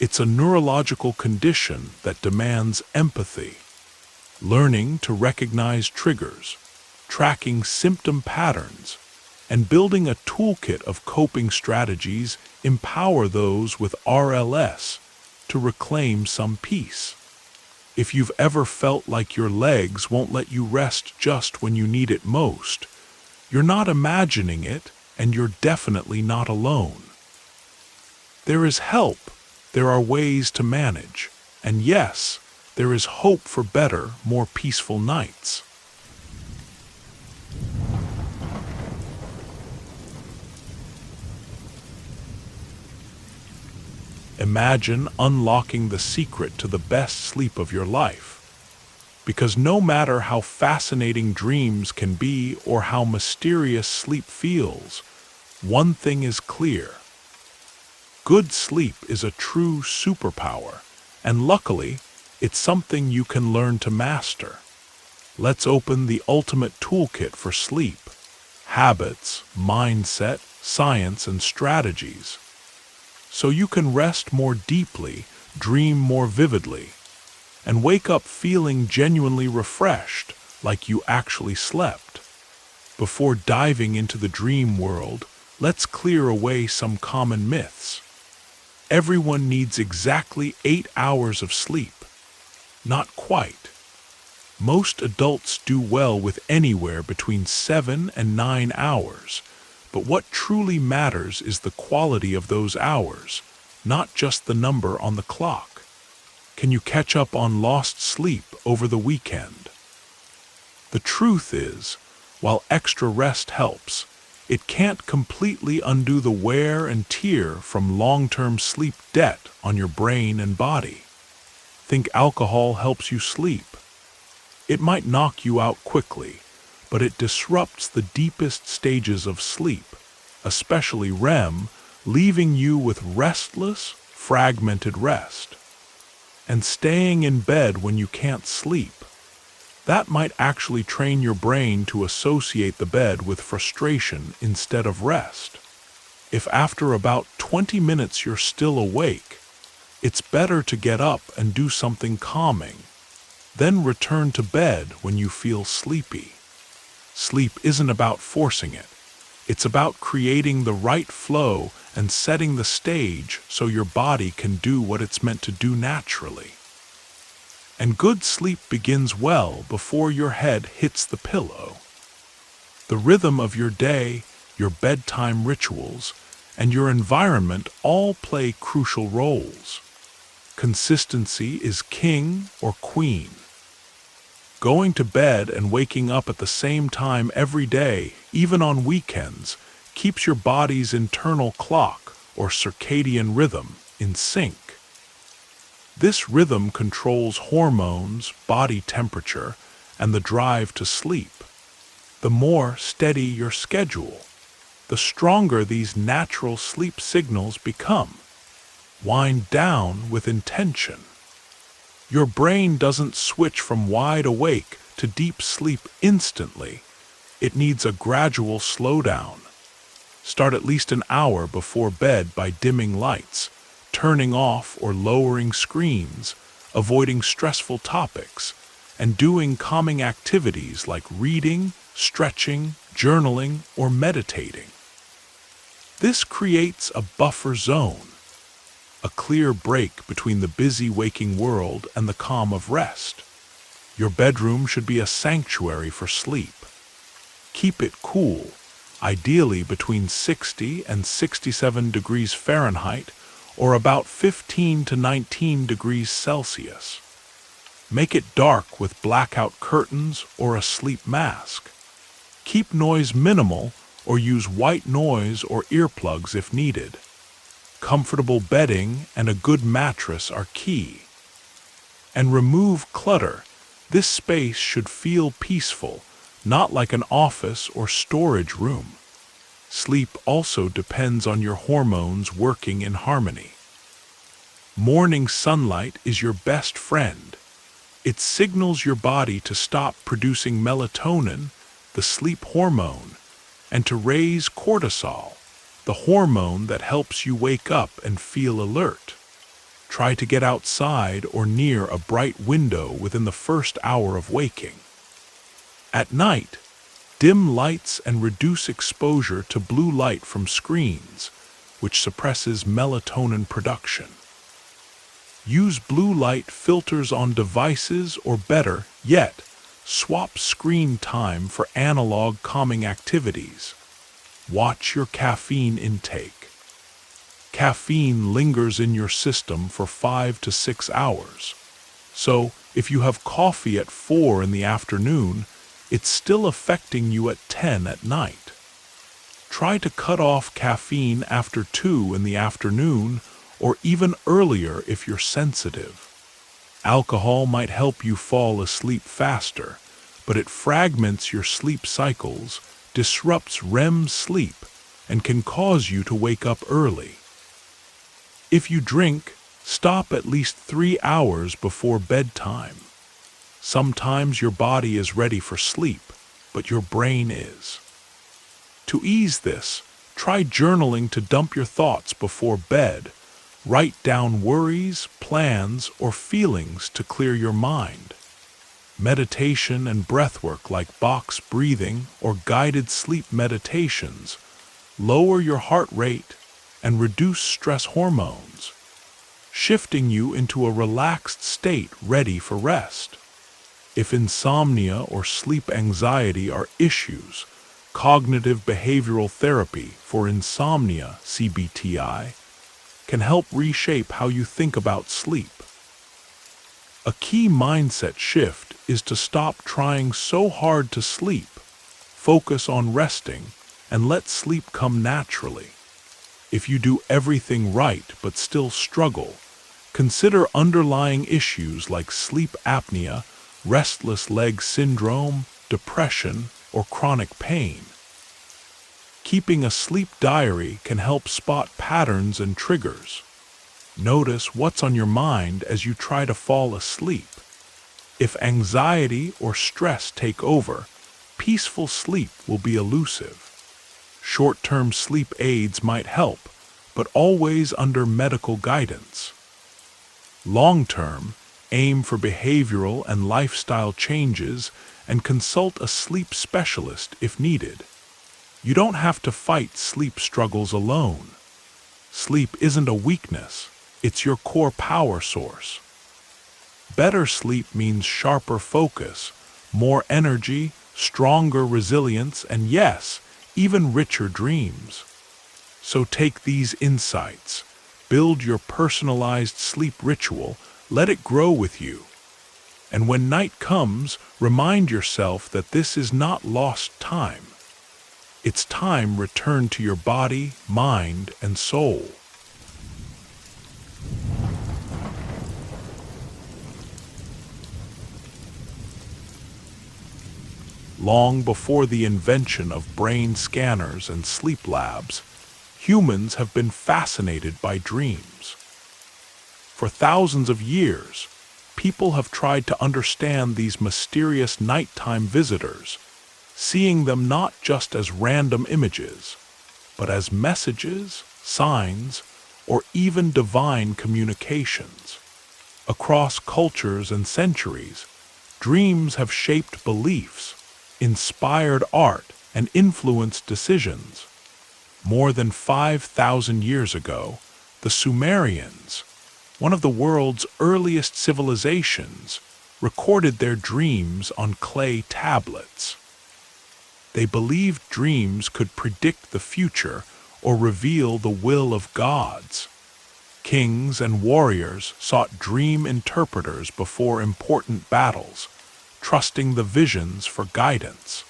It's a neurological condition that demands empathy. Learning to recognize triggers, tracking symptom patterns, and building a toolkit of coping strategies empower those with RLS to reclaim some peace. If you've ever felt like your legs won't let you rest just when you need it most, you're not imagining it, and you're definitely not alone. There is help, there are ways to manage, and yes, there is hope for better, more peaceful nights. Imagine unlocking the secret to the best sleep of your life. Because no matter how fascinating dreams can be or how mysterious sleep feels, one thing is clear. Good sleep is a true superpower, and luckily, it's something you can learn to master. Let's open the ultimate toolkit for sleep: habits, mindset, science, and strategies. So you can rest more deeply, dream more vividly, and wake up feeling genuinely refreshed, like you actually slept. Before diving into the dream world, let's clear away some common myths. Everyone needs exactly 8 hours of sleep. Not quite. Most adults do well with anywhere between 7 and 9 hours, but what truly matters is the quality of those hours, not just the number on the clock. Can you catch up on lost sleep over the weekend? The truth is, while extra rest helps, it can't completely undo the wear and tear from long-term sleep debt on your brain and body. Think alcohol helps you sleep. It might knock you out quickly, but it disrupts the deepest stages of sleep, especially REM, leaving you with restless, fragmented rest. And staying in bed when you can't sleep, that might actually train your brain to associate the bed with frustration instead of rest. If after about 20 minutes you're still awake, it's better to get up and do something calming. Then return to bed when you feel sleepy. Sleep isn't about forcing it. It's about creating the right flow and setting the stage so your body can do what it's meant to do naturally. And good sleep begins well before your head hits the pillow. The rhythm of your day, your bedtime rituals, and your environment all play crucial roles. Consistency is king or queen. Going to bed and waking up at the same time every day, even on weekends, keeps your body's internal clock or circadian rhythm in sync. This rhythm controls hormones, body temperature, and the drive to sleep. The more steady your schedule, the stronger these natural sleep signals become. Wind down with intention. Your brain doesn't switch from wide awake to deep sleep instantly. It needs a gradual slowdown. Start at least an hour before bed by dimming lights, turning off or lowering screens, avoiding stressful topics, and doing calming activities like reading, stretching, journaling, or meditating. This creates a buffer zone, a clear break between the busy waking world and the calm of rest. Your bedroom should be a sanctuary for sleep. Keep it cool, ideally between 60 and 67 degrees Fahrenheit or about 15 to 19 degrees Celsius. Make it dark with blackout curtains or a sleep mask. Keep noise minimal or use white noise or earplugs if needed. Comfortable bedding and a good mattress are key. And remove clutter. This space should feel peaceful, not like an office or storage room. Sleep also depends on your hormones working in harmony. Morning sunlight is your best friend. It signals your body to stop producing melatonin, the sleep hormone, and to raise cortisol, the hormone that helps you wake up and feel alert. Try to get outside or near a bright window within the first hour of waking. At night, dim lights and reduce exposure to blue light from screens, which suppresses melatonin production. Use blue light filters on devices or better yet, swap screen time for analog calming activities. Watch your caffeine intake. Caffeine lingers in your system for 5 to 6 hours. So, if you have coffee at 4 in the afternoon, it's still affecting you at 10 at night. Try to cut off caffeine after 2 in the afternoon or even earlier if you're sensitive. Alcohol might help you fall asleep faster, but it fragments your sleep cycles, disrupts REM sleep, and can cause you to wake up early. If you drink, stop at least 3 hours before bedtime. Sometimes your body is ready for sleep, but your brain is. To ease this, try journaling to dump your thoughts before bed. Write down worries, plans, or feelings to clear your mind. Meditation and breathwork like box breathing or guided sleep meditations lower your heart rate and reduce stress hormones, shifting you into a relaxed state ready for rest. If insomnia or sleep anxiety are issues, cognitive behavioral therapy for insomnia, CBTI, can help reshape how you think about sleep. A key mindset shift is to stop trying so hard to sleep, focus on resting, and let sleep come naturally. If you do everything right but still struggle, consider underlying issues like sleep apnea, restless leg syndrome, depression, or chronic pain. Keeping a sleep diary can help spot patterns and triggers. Notice what's on your mind as you try to fall asleep. If anxiety or stress take over, peaceful sleep will be elusive. Short-term sleep aids might help, but always under medical guidance. Long-term, aim for behavioral and lifestyle changes and consult a sleep specialist if needed. You don't have to fight sleep struggles alone. Sleep isn't a weakness, it's your core power source. Better sleep means sharper focus, more energy, stronger resilience, and yes, even richer dreams. So take these insights, build your personalized sleep ritual, let it grow with you. And when night comes, remind yourself that this is not lost time. It's time returned to your body, mind, and soul. Long before the invention of brain scanners and sleep labs, humans have been fascinated by dreams. For thousands of years, people have tried to understand these mysterious nighttime visitors, seeing them not just as random images, but as messages, signs, or even divine communications. Across cultures and centuries, dreams have shaped beliefs, inspired art, and influenced decisions. More than 5,000 years ago, the Sumerians, one of the world's earliest civilizations, recorded their dreams on clay tablets. They believed dreams could predict the future or reveal the will of gods. Kings and warriors sought dream interpreters before important battles, trusting the visions for guidance.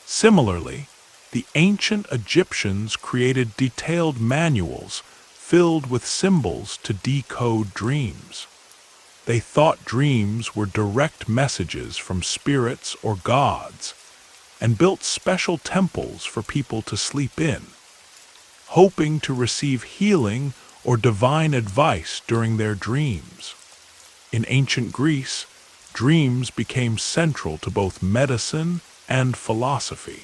Similarly, the ancient Egyptians created detailed manuals filled with symbols to decode dreams. They thought dreams were direct messages from spirits or gods, and built special temples for people to sleep in, hoping to receive healing or divine advice during their dreams. In ancient Greece, dreams became central to both medicine and philosophy.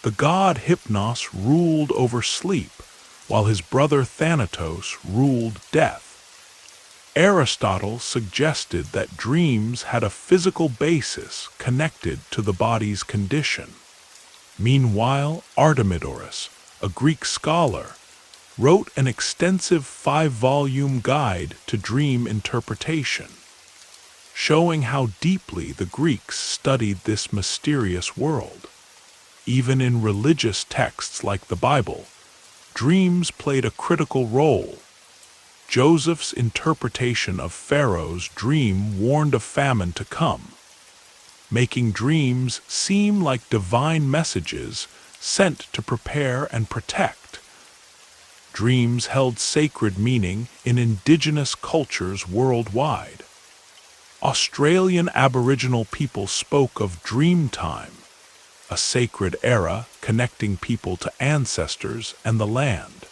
The god Hypnos ruled over sleep, while his brother Thanatos ruled death. Aristotle suggested that dreams had a physical basis connected to the body's condition. Meanwhile, Artemidorus, a Greek scholar, wrote an extensive 5-volume guide to dream interpretation, showing how deeply the Greeks studied this mysterious world. Even in religious texts like the Bible, dreams played a critical role. Joseph's interpretation of Pharaoh's dream warned of famine to come, making dreams seem like divine messages sent to prepare and protect. Dreams held sacred meaning in indigenous cultures worldwide. Australian Aboriginal people spoke of dream time, a sacred era connecting people to ancestors and the land.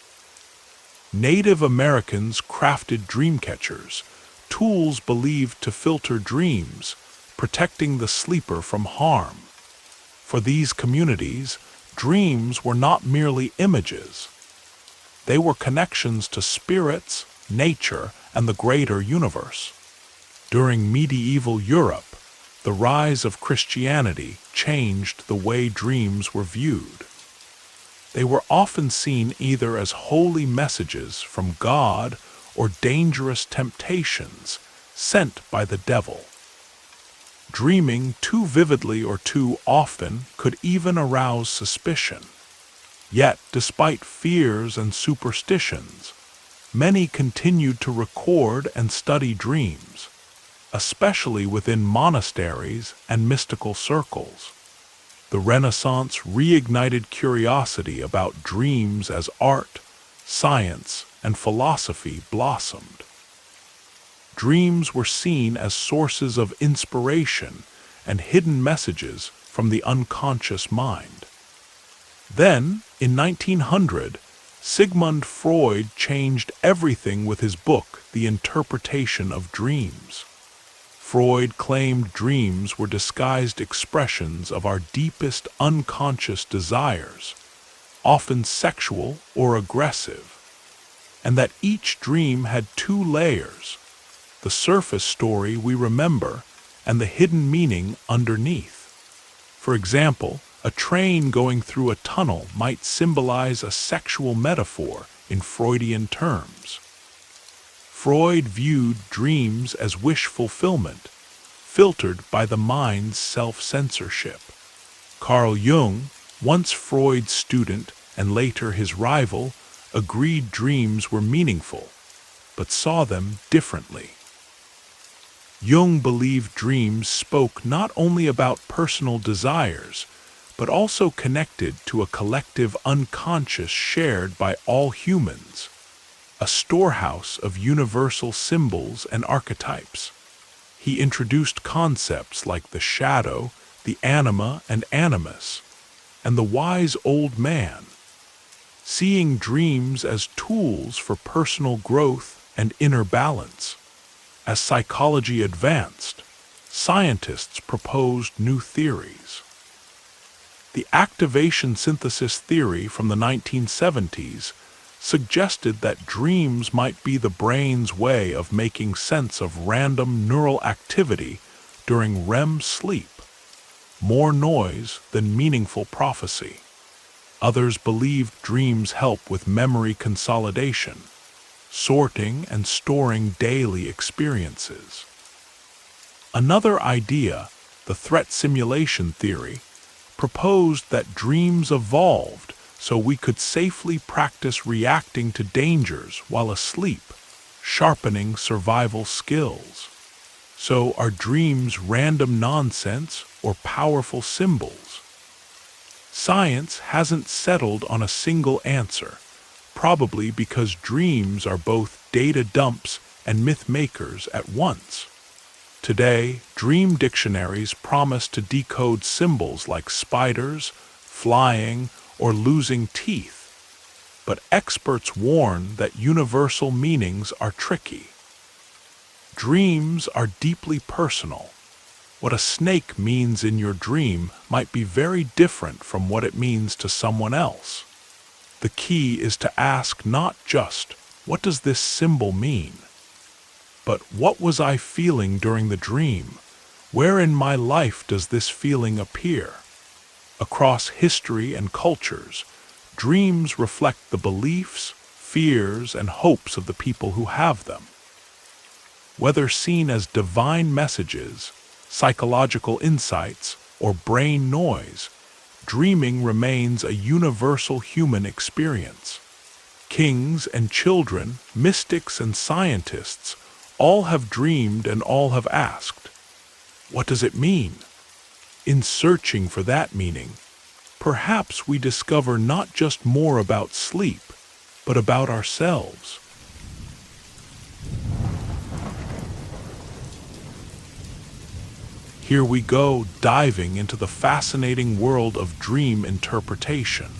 Native Americans crafted dream catchers, tools believed to filter dreams, protecting the sleeper from harm. For these communities, dreams were not merely images. They were connections to spirits, nature, and the greater universe. During medieval Europe, the rise of Christianity changed the way dreams were viewed. They were often seen either as holy messages from God or dangerous temptations sent by the devil. Dreaming too vividly or too often could even arouse suspicion. Yet, despite fears and superstitions, many continued to record and study dreams, especially within monasteries and mystical circles. The Renaissance reignited curiosity about dreams as art, science, and philosophy blossomed. Dreams were seen as sources of inspiration and hidden messages from the unconscious mind. Then, in 1900, Sigmund Freud changed everything with his book, The Interpretation of Dreams. Freud claimed dreams were disguised expressions of our deepest unconscious desires, often sexual or aggressive, and that each dream had two layers: the surface story we remember and the hidden meaning underneath. For example, a train going through a tunnel might symbolize a sexual metaphor in Freudian terms. Freud viewed dreams as wish fulfillment, filtered by the mind's self-censorship. Carl Jung, once Freud's student and later his rival, agreed dreams were meaningful, but saw them differently. Jung believed dreams spoke not only about personal desires, but also connected to a collective unconscious shared by all humans, a storehouse of universal symbols and archetypes. He introduced concepts like the shadow, the anima and animus, and the wise old man, seeing dreams as tools for personal growth and inner balance. As psychology advanced, scientists proposed new theories. The activation synthesis theory from the 1970s suggested that dreams might be the brain's way of making sense of random neural activity during REM sleep, more noise than meaningful prophecy. Others believed dreams help with memory consolidation, sorting and storing daily experiences. Another idea, the threat simulation theory, proposed that dreams evolved so we could safely practice reacting to dangers while asleep, sharpening survival skills. So are dreams random nonsense or powerful symbols? Science hasn't settled on a single answer, probably because dreams are both data dumps and myth makers at once. Today, dream dictionaries promise to decode symbols like spiders, flying, or losing teeth. But experts warn that universal meanings are tricky. Dreams are deeply personal. What a snake means in your dream might be very different from what it means to someone else. The key is to ask not just, what does this symbol mean? But what was I feeling during the dream? Where in my life does this feeling appear? Across history and cultures, dreams reflect the beliefs, fears, and hopes of the people who have them. Whether seen as divine messages, psychological insights, or brain noise, dreaming remains a universal human experience. Kings and children, mystics and scientists, all have dreamed and all have asked, what does it mean? In searching for that meaning, perhaps we discover not just more about sleep, but about ourselves. Here we go, diving into the fascinating world of dream interpretation,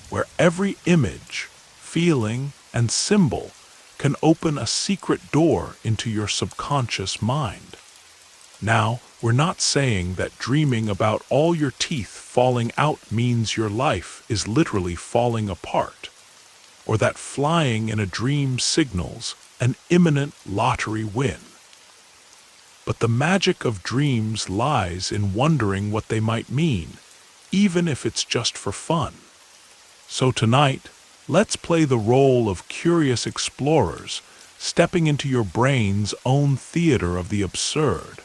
where every image, feeling, and symbol can open a secret door into your subconscious mind. Now, we're not saying that dreaming about all your teeth falling out means your life is literally falling apart, or that flying in a dream signals an imminent lottery win. But the magic of dreams lies in wondering what they might mean, even if it's just for fun. So tonight, let's play the role of curious explorers, stepping into your brain's own theater of the absurd,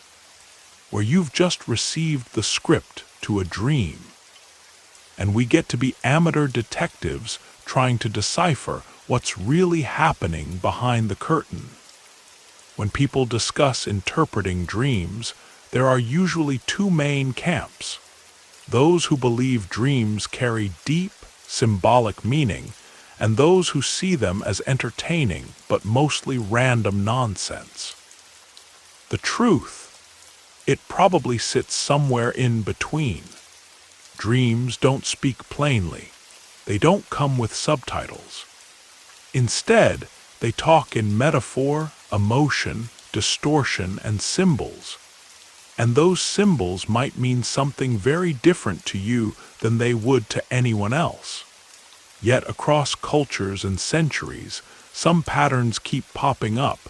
where you've just received the script to a dream. And we get to be amateur detectives trying to decipher what's really happening behind the curtain. When people discuss interpreting dreams, there are usually two main camps: those who believe dreams carry deep, symbolic meaning, and those who see them as entertaining but mostly random nonsense. The truth, it probably sits somewhere in between. Dreams don't speak plainly. They don't come with subtitles. Instead, they talk in metaphor, emotion, distortion, and symbols. And those symbols might mean something very different to you than they would to anyone else. Yet across cultures and centuries, some patterns keep popping up,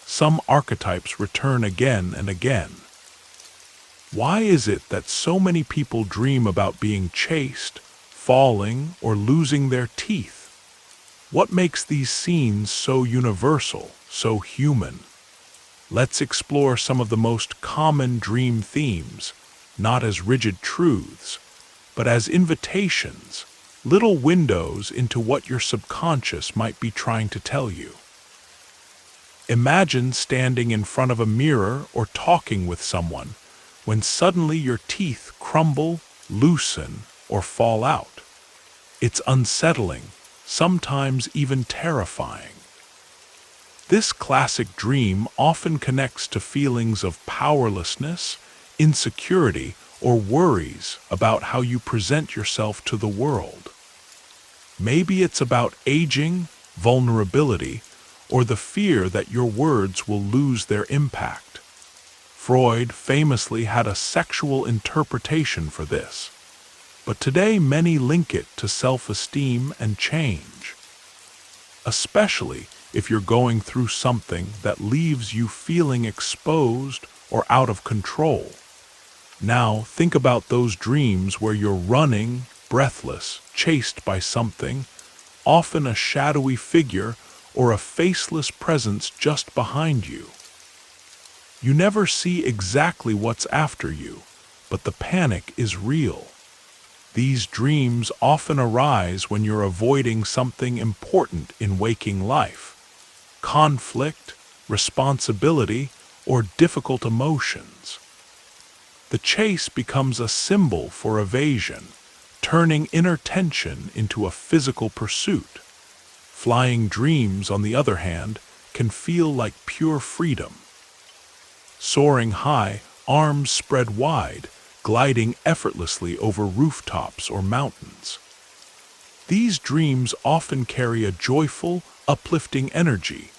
some archetypes return again and again. Why is it that so many people dream about being chased, falling, or losing their teeth? What makes these scenes so universal, so human? Let's explore some of the most common dream themes, not as rigid truths, but as invitations, little windows into what your subconscious might be trying to tell you. Imagine standing in front of a mirror or talking with someone when suddenly your teeth crumble, loosen, or fall out. It's unsettling, sometimes even terrifying. This classic dream often connects to feelings of powerlessness, insecurity, or worries about how you present yourself to the world. Maybe it's about aging, vulnerability, or the fear that your words will lose their impact. Freud famously had a sexual interpretation for this, but today many link it to self-esteem and change. Especially if you're going through something that leaves you feeling exposed or out of control. Now think about those dreams where you're running, breathless, chased by something, often a shadowy figure or a faceless presence just behind you. You never see exactly what's after you, but the panic is real. These dreams often arise when you're avoiding something important in waking life: conflict, responsibility, or difficult emotions. The chase becomes a symbol for evasion, turning inner tension into a physical pursuit. Flying dreams, on the other hand, can feel like pure freedom. Soaring high, arms spread wide, gliding effortlessly over rooftops or mountains. These dreams often carry a joyful, uplifting energy,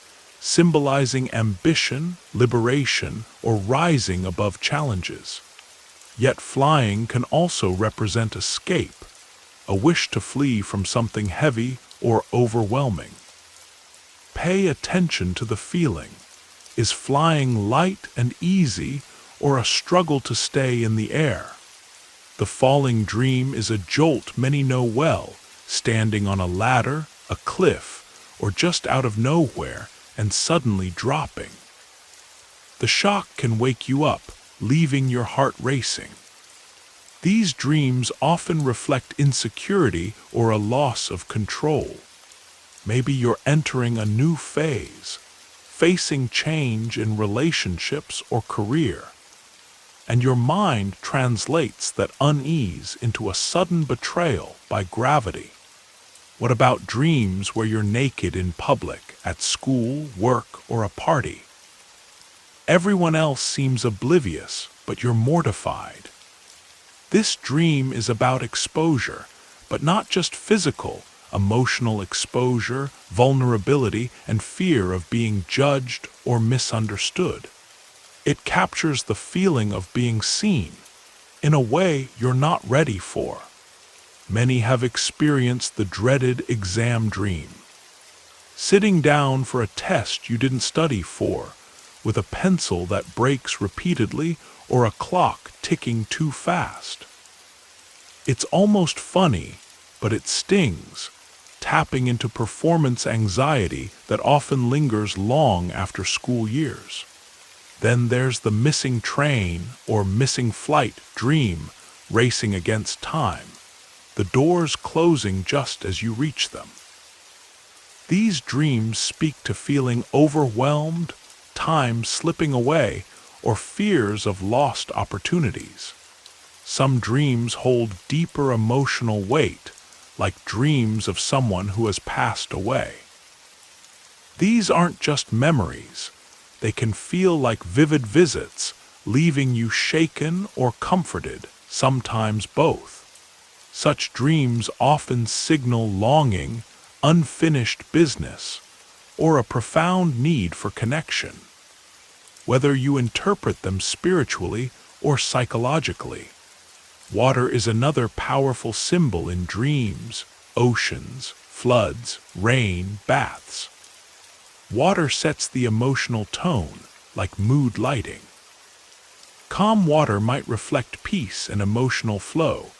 symbolizing ambition, liberation, or rising above challenges. Yet flying can also represent escape, a wish to flee from something heavy or overwhelming. Pay attention to the feeling. Is flying light and easy, or a struggle to stay in the air? The falling dream is a jolt many know well, standing on a ladder, a cliff, or just out of nowhere and suddenly dropping. The shock can wake you up, leaving your heart racing. These dreams often reflect insecurity or a loss of control. Maybe you're entering a new phase, facing change in relationships or career, and your mind translates that unease into a sudden betrayal by gravity. What about dreams where you're naked in public, at school, work, or a party? Everyone else seems oblivious, but you're mortified. This dream is about exposure, but not just physical, emotional exposure, vulnerability, and fear of being judged or misunderstood. It captures the feeling of being seen, in a way you're not ready for. Many have experienced the dreaded exam dream. Sitting down for a test you didn't study for, with a pencil that breaks repeatedly or a clock ticking too fast. It's almost funny, but it stings, tapping into performance anxiety that often lingers long after school years. Then there's the missing train or missing flight dream, racing against time, the doors closing just as you reach them. These dreams speak to feeling overwhelmed, time slipping away, or fears of lost opportunities. Some dreams hold deeper emotional weight, like dreams of someone who has passed away. These aren't just memories. They can feel like vivid visits, leaving you shaken or comforted, sometimes both. Such dreams often signal longing, unfinished business, or a profound need for connection, whether you interpret them spiritually or psychologically. Water is another powerful symbol in dreams: oceans, floods, rain, baths. Water sets the emotional tone, like mood lighting. Calm water might reflect peace and emotional flow,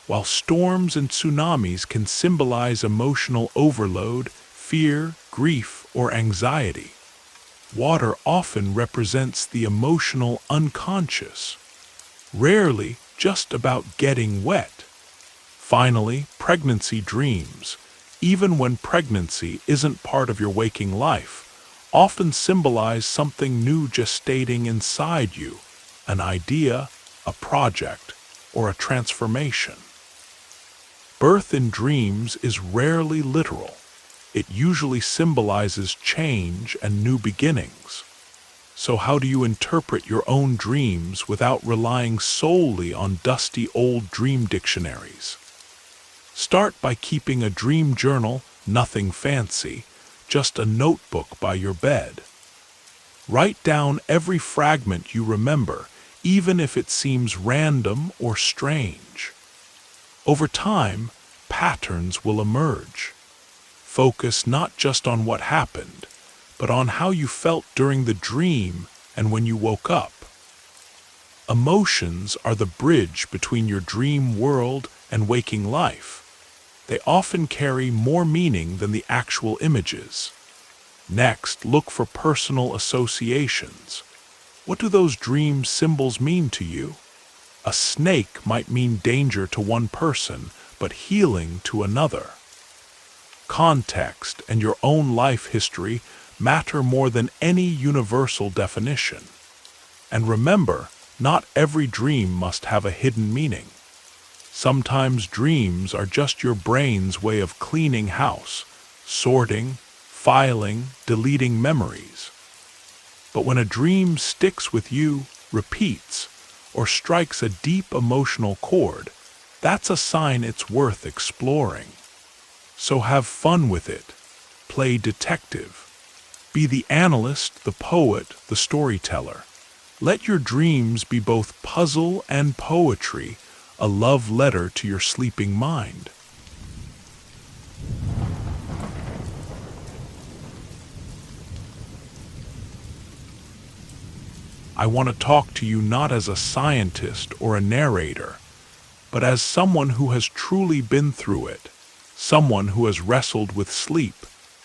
while storms and tsunamis can symbolize emotional overload, fear, grief, or anxiety. Water often represents the emotional unconscious, rarely just about getting wet. Finally, pregnancy dreams, even when pregnancy isn't part of your waking life, often symbolize something new gestating inside you, an idea, a project, or a transformation. Birth in dreams is rarely literal. It usually symbolizes change and new beginnings. So how do you interpret your own dreams without relying solely on dusty old dream dictionaries? Start by keeping a dream journal, nothing fancy, just a notebook by your bed. Write down every fragment you remember, even if it seems random or strange. Over time, patterns will emerge. Focus not just on what happened, but on how you felt during the dream and when you woke up. Emotions are the bridge between your dream world and waking life. They often carry more meaning than the actual images. Next, look for personal associations. What do those dream symbols mean to you? A snake might mean danger to one person, but healing to another. Context and your own life history matter more than any universal definition. And remember, not every dream must have a hidden meaning. Sometimes dreams are just your brain's way of cleaning house, sorting, filing, deleting memories. But when a dream sticks with you, repeats, or strikes a deep emotional chord, that's a sign it's worth exploring. So have fun with it. Play detective. Be the analyst, the poet, the storyteller. Let your dreams be both puzzle and poetry, a love letter to your sleeping mind. I want to talk to you not as a scientist or a narrator, but as someone who has truly been through it, someone who has wrestled with sleep,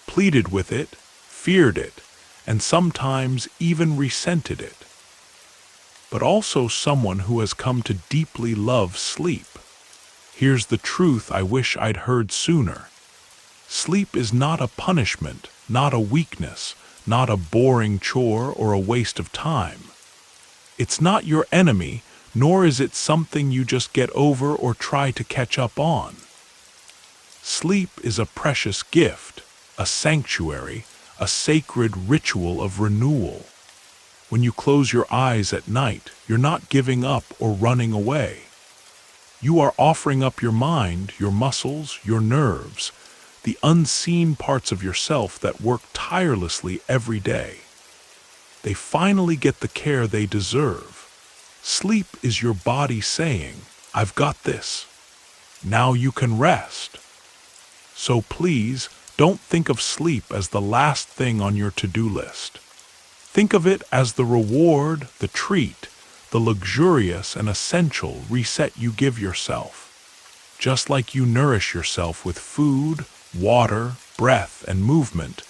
pleaded with it, feared it, and sometimes even resented it. But also someone who has come to deeply love sleep. Here's the truth I wish I'd heard sooner. Sleep is not a punishment, not a weakness, not a boring chore or a waste of time. It's not your enemy, nor is it something you just get over or try to catch up on. Sleep is a precious gift, a sanctuary, a sacred ritual of renewal. When you close your eyes at night, you're not giving up or running away. You are offering up your mind, your muscles, your nerves, the unseen parts of yourself that work tirelessly every day. They finally get the care they deserve. Sleep is your body saying, "I've got this. Now you can rest." So please, don't think of sleep as the last thing on your to-do list. Think of it as the reward, the treat, the luxurious and essential reset you give yourself. Just like you nourish yourself with food, water, breath, and movement,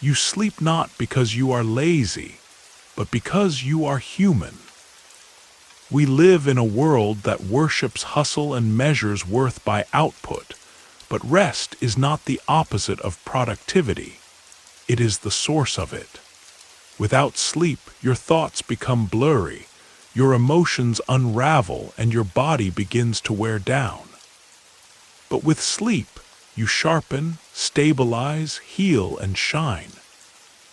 you sleep not because you are lazy, but because you are human. We live in a world that worships hustle and measures worth by output, but rest is not the opposite of productivity. It is the source of it. Without sleep, your thoughts become blurry, your emotions unravel, and your body begins to wear down. But with sleep, you sharpen, stabilize, heal, and shine.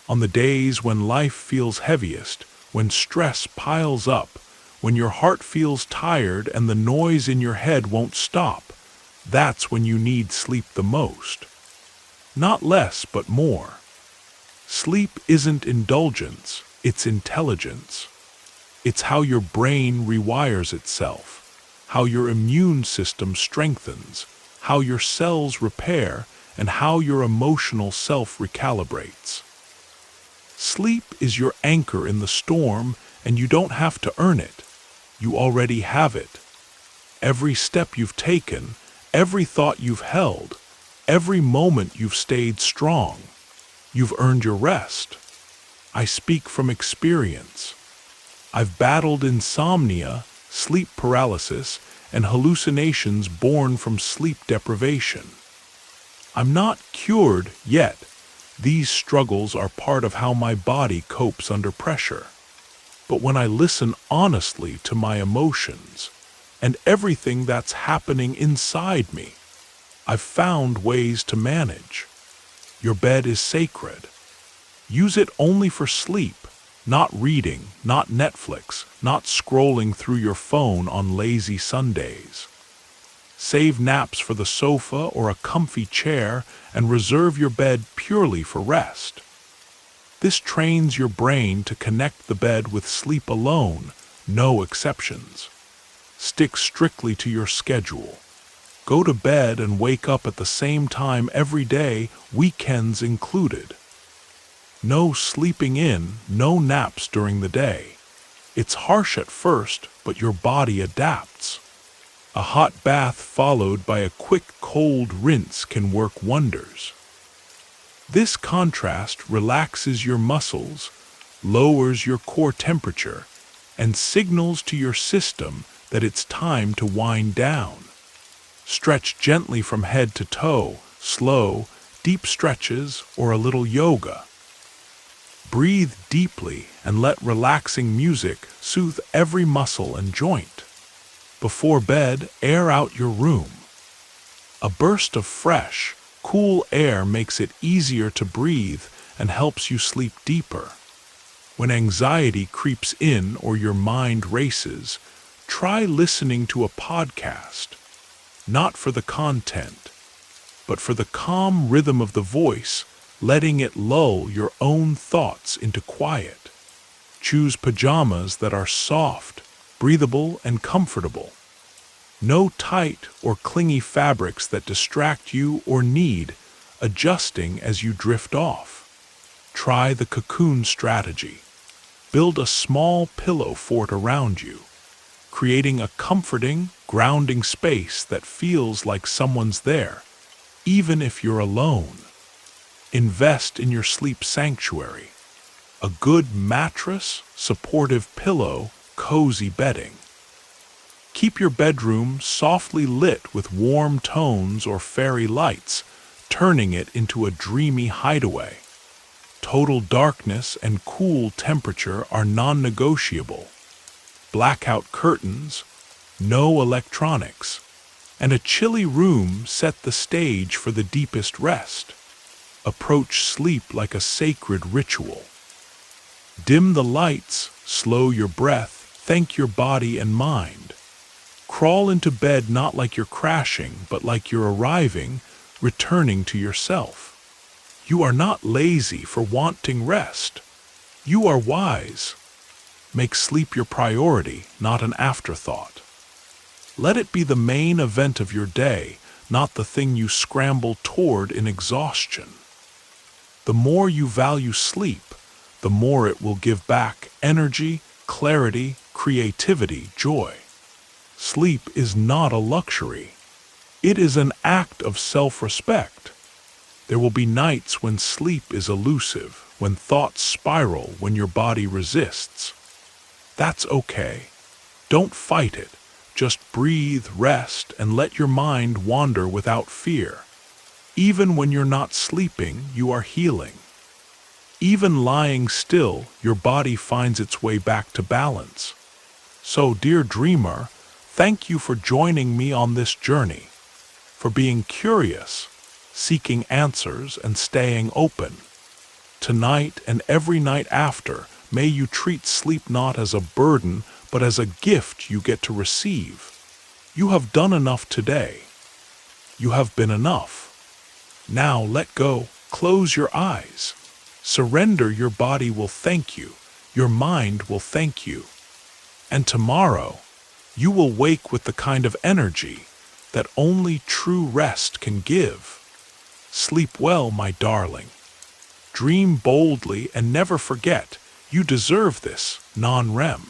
On the days when life feels heaviest, when stress piles up, when your heart feels tired and the noise in your head won't stop, that's when you need sleep the most. Not less, but more. Sleep isn't indulgence, it's intelligence. It's how your brain rewires itself, how your immune system strengthens, how your cells repair, and how your emotional self recalibrates. Sleep is your anchor in the storm, and you don't have to earn it. You already have it. Every step you've taken, every thought you've held, every moment you've stayed strong, you've earned your rest. I speak from experience. I've battled insomnia, sleep paralysis, and hallucinations born from sleep deprivation. I'm not cured yet. These struggles are part of how my body copes under pressure. But when I listen honestly to my emotions and everything that's happening inside me, I've found ways to manage. Your bed is sacred. Use it only for sleep, not reading, not Netflix, not scrolling through your phone on lazy Sundays. Save naps for the sofa or a comfy chair and reserve your bed purely for rest. This trains your brain to connect the bed with sleep alone, no exceptions. Stick strictly to your schedule. Go to bed and wake up at the same time every day, weekends included. No sleeping in, no naps during the day. It's harsh at first, but your body adapts. A hot bath followed by a quick cold rinse can work wonders. This contrast relaxes your muscles, lowers your core temperature, and signals to your system that it's time to wind down. Stretch gently from head to toe, slow, deep stretches, or a little yoga. Breathe deeply and let relaxing music soothe every muscle and joint. Before bed, air out your room. A burst of fresh, cool air makes it easier to breathe and helps you sleep deeper. When anxiety creeps in or your mind races, try listening to a podcast. Not for the content, but for the calm rhythm of the voice, letting it lull your own thoughts into quiet. Choose pajamas that are soft, breathable, and comfortable. No tight or clingy fabrics that distract you or need adjusting as you drift off. Try the cocoon strategy. Build a small pillow fort around you, creating a comforting, grounding space that feels like someone's there, even if you're alone. Invest in your sleep sanctuary. A good mattress, supportive pillow, cozy bedding. Keep your bedroom softly lit with warm tones or fairy lights, turning it into a dreamy hideaway. Total darkness and cool temperature are non-negotiable. Blackout curtains, no electronics, and a chilly room set the stage for the deepest rest. Approach sleep like a sacred ritual. Dim the lights, slow your breath, thank your body and mind. Crawl into bed not like you're crashing, but like you're arriving, returning to yourself. You are not lazy for wanting rest. You are wise. Make sleep your priority, not an afterthought. Let it be the main event of your day, not the thing you scramble toward in exhaustion. The more you value sleep, the more it will give back energy, clarity, creativity, joy. Sleep is not a luxury. It is an act of self-respect. There will be nights when sleep is elusive, when thoughts spiral, when your body resists. That's okay. Don't fight it. Just breathe, rest, and let your mind wander without fear. Even when you're not sleeping, you are healing. Even lying still, your body finds its way back to balance. So, dear dreamer, thank you for joining me on this journey, for being curious, seeking answers, and staying open. Tonight and every night after, may you treat sleep not as a burden, but as a gift you get to receive. You have done enough today. You have been enough. Now let go, close your eyes. Surrender, your body will thank you, your mind will thank you. And tomorrow, you will wake with the kind of energy that only true rest can give. Sleep well, my darling. Dream boldly and never forget, you deserve this non-REM.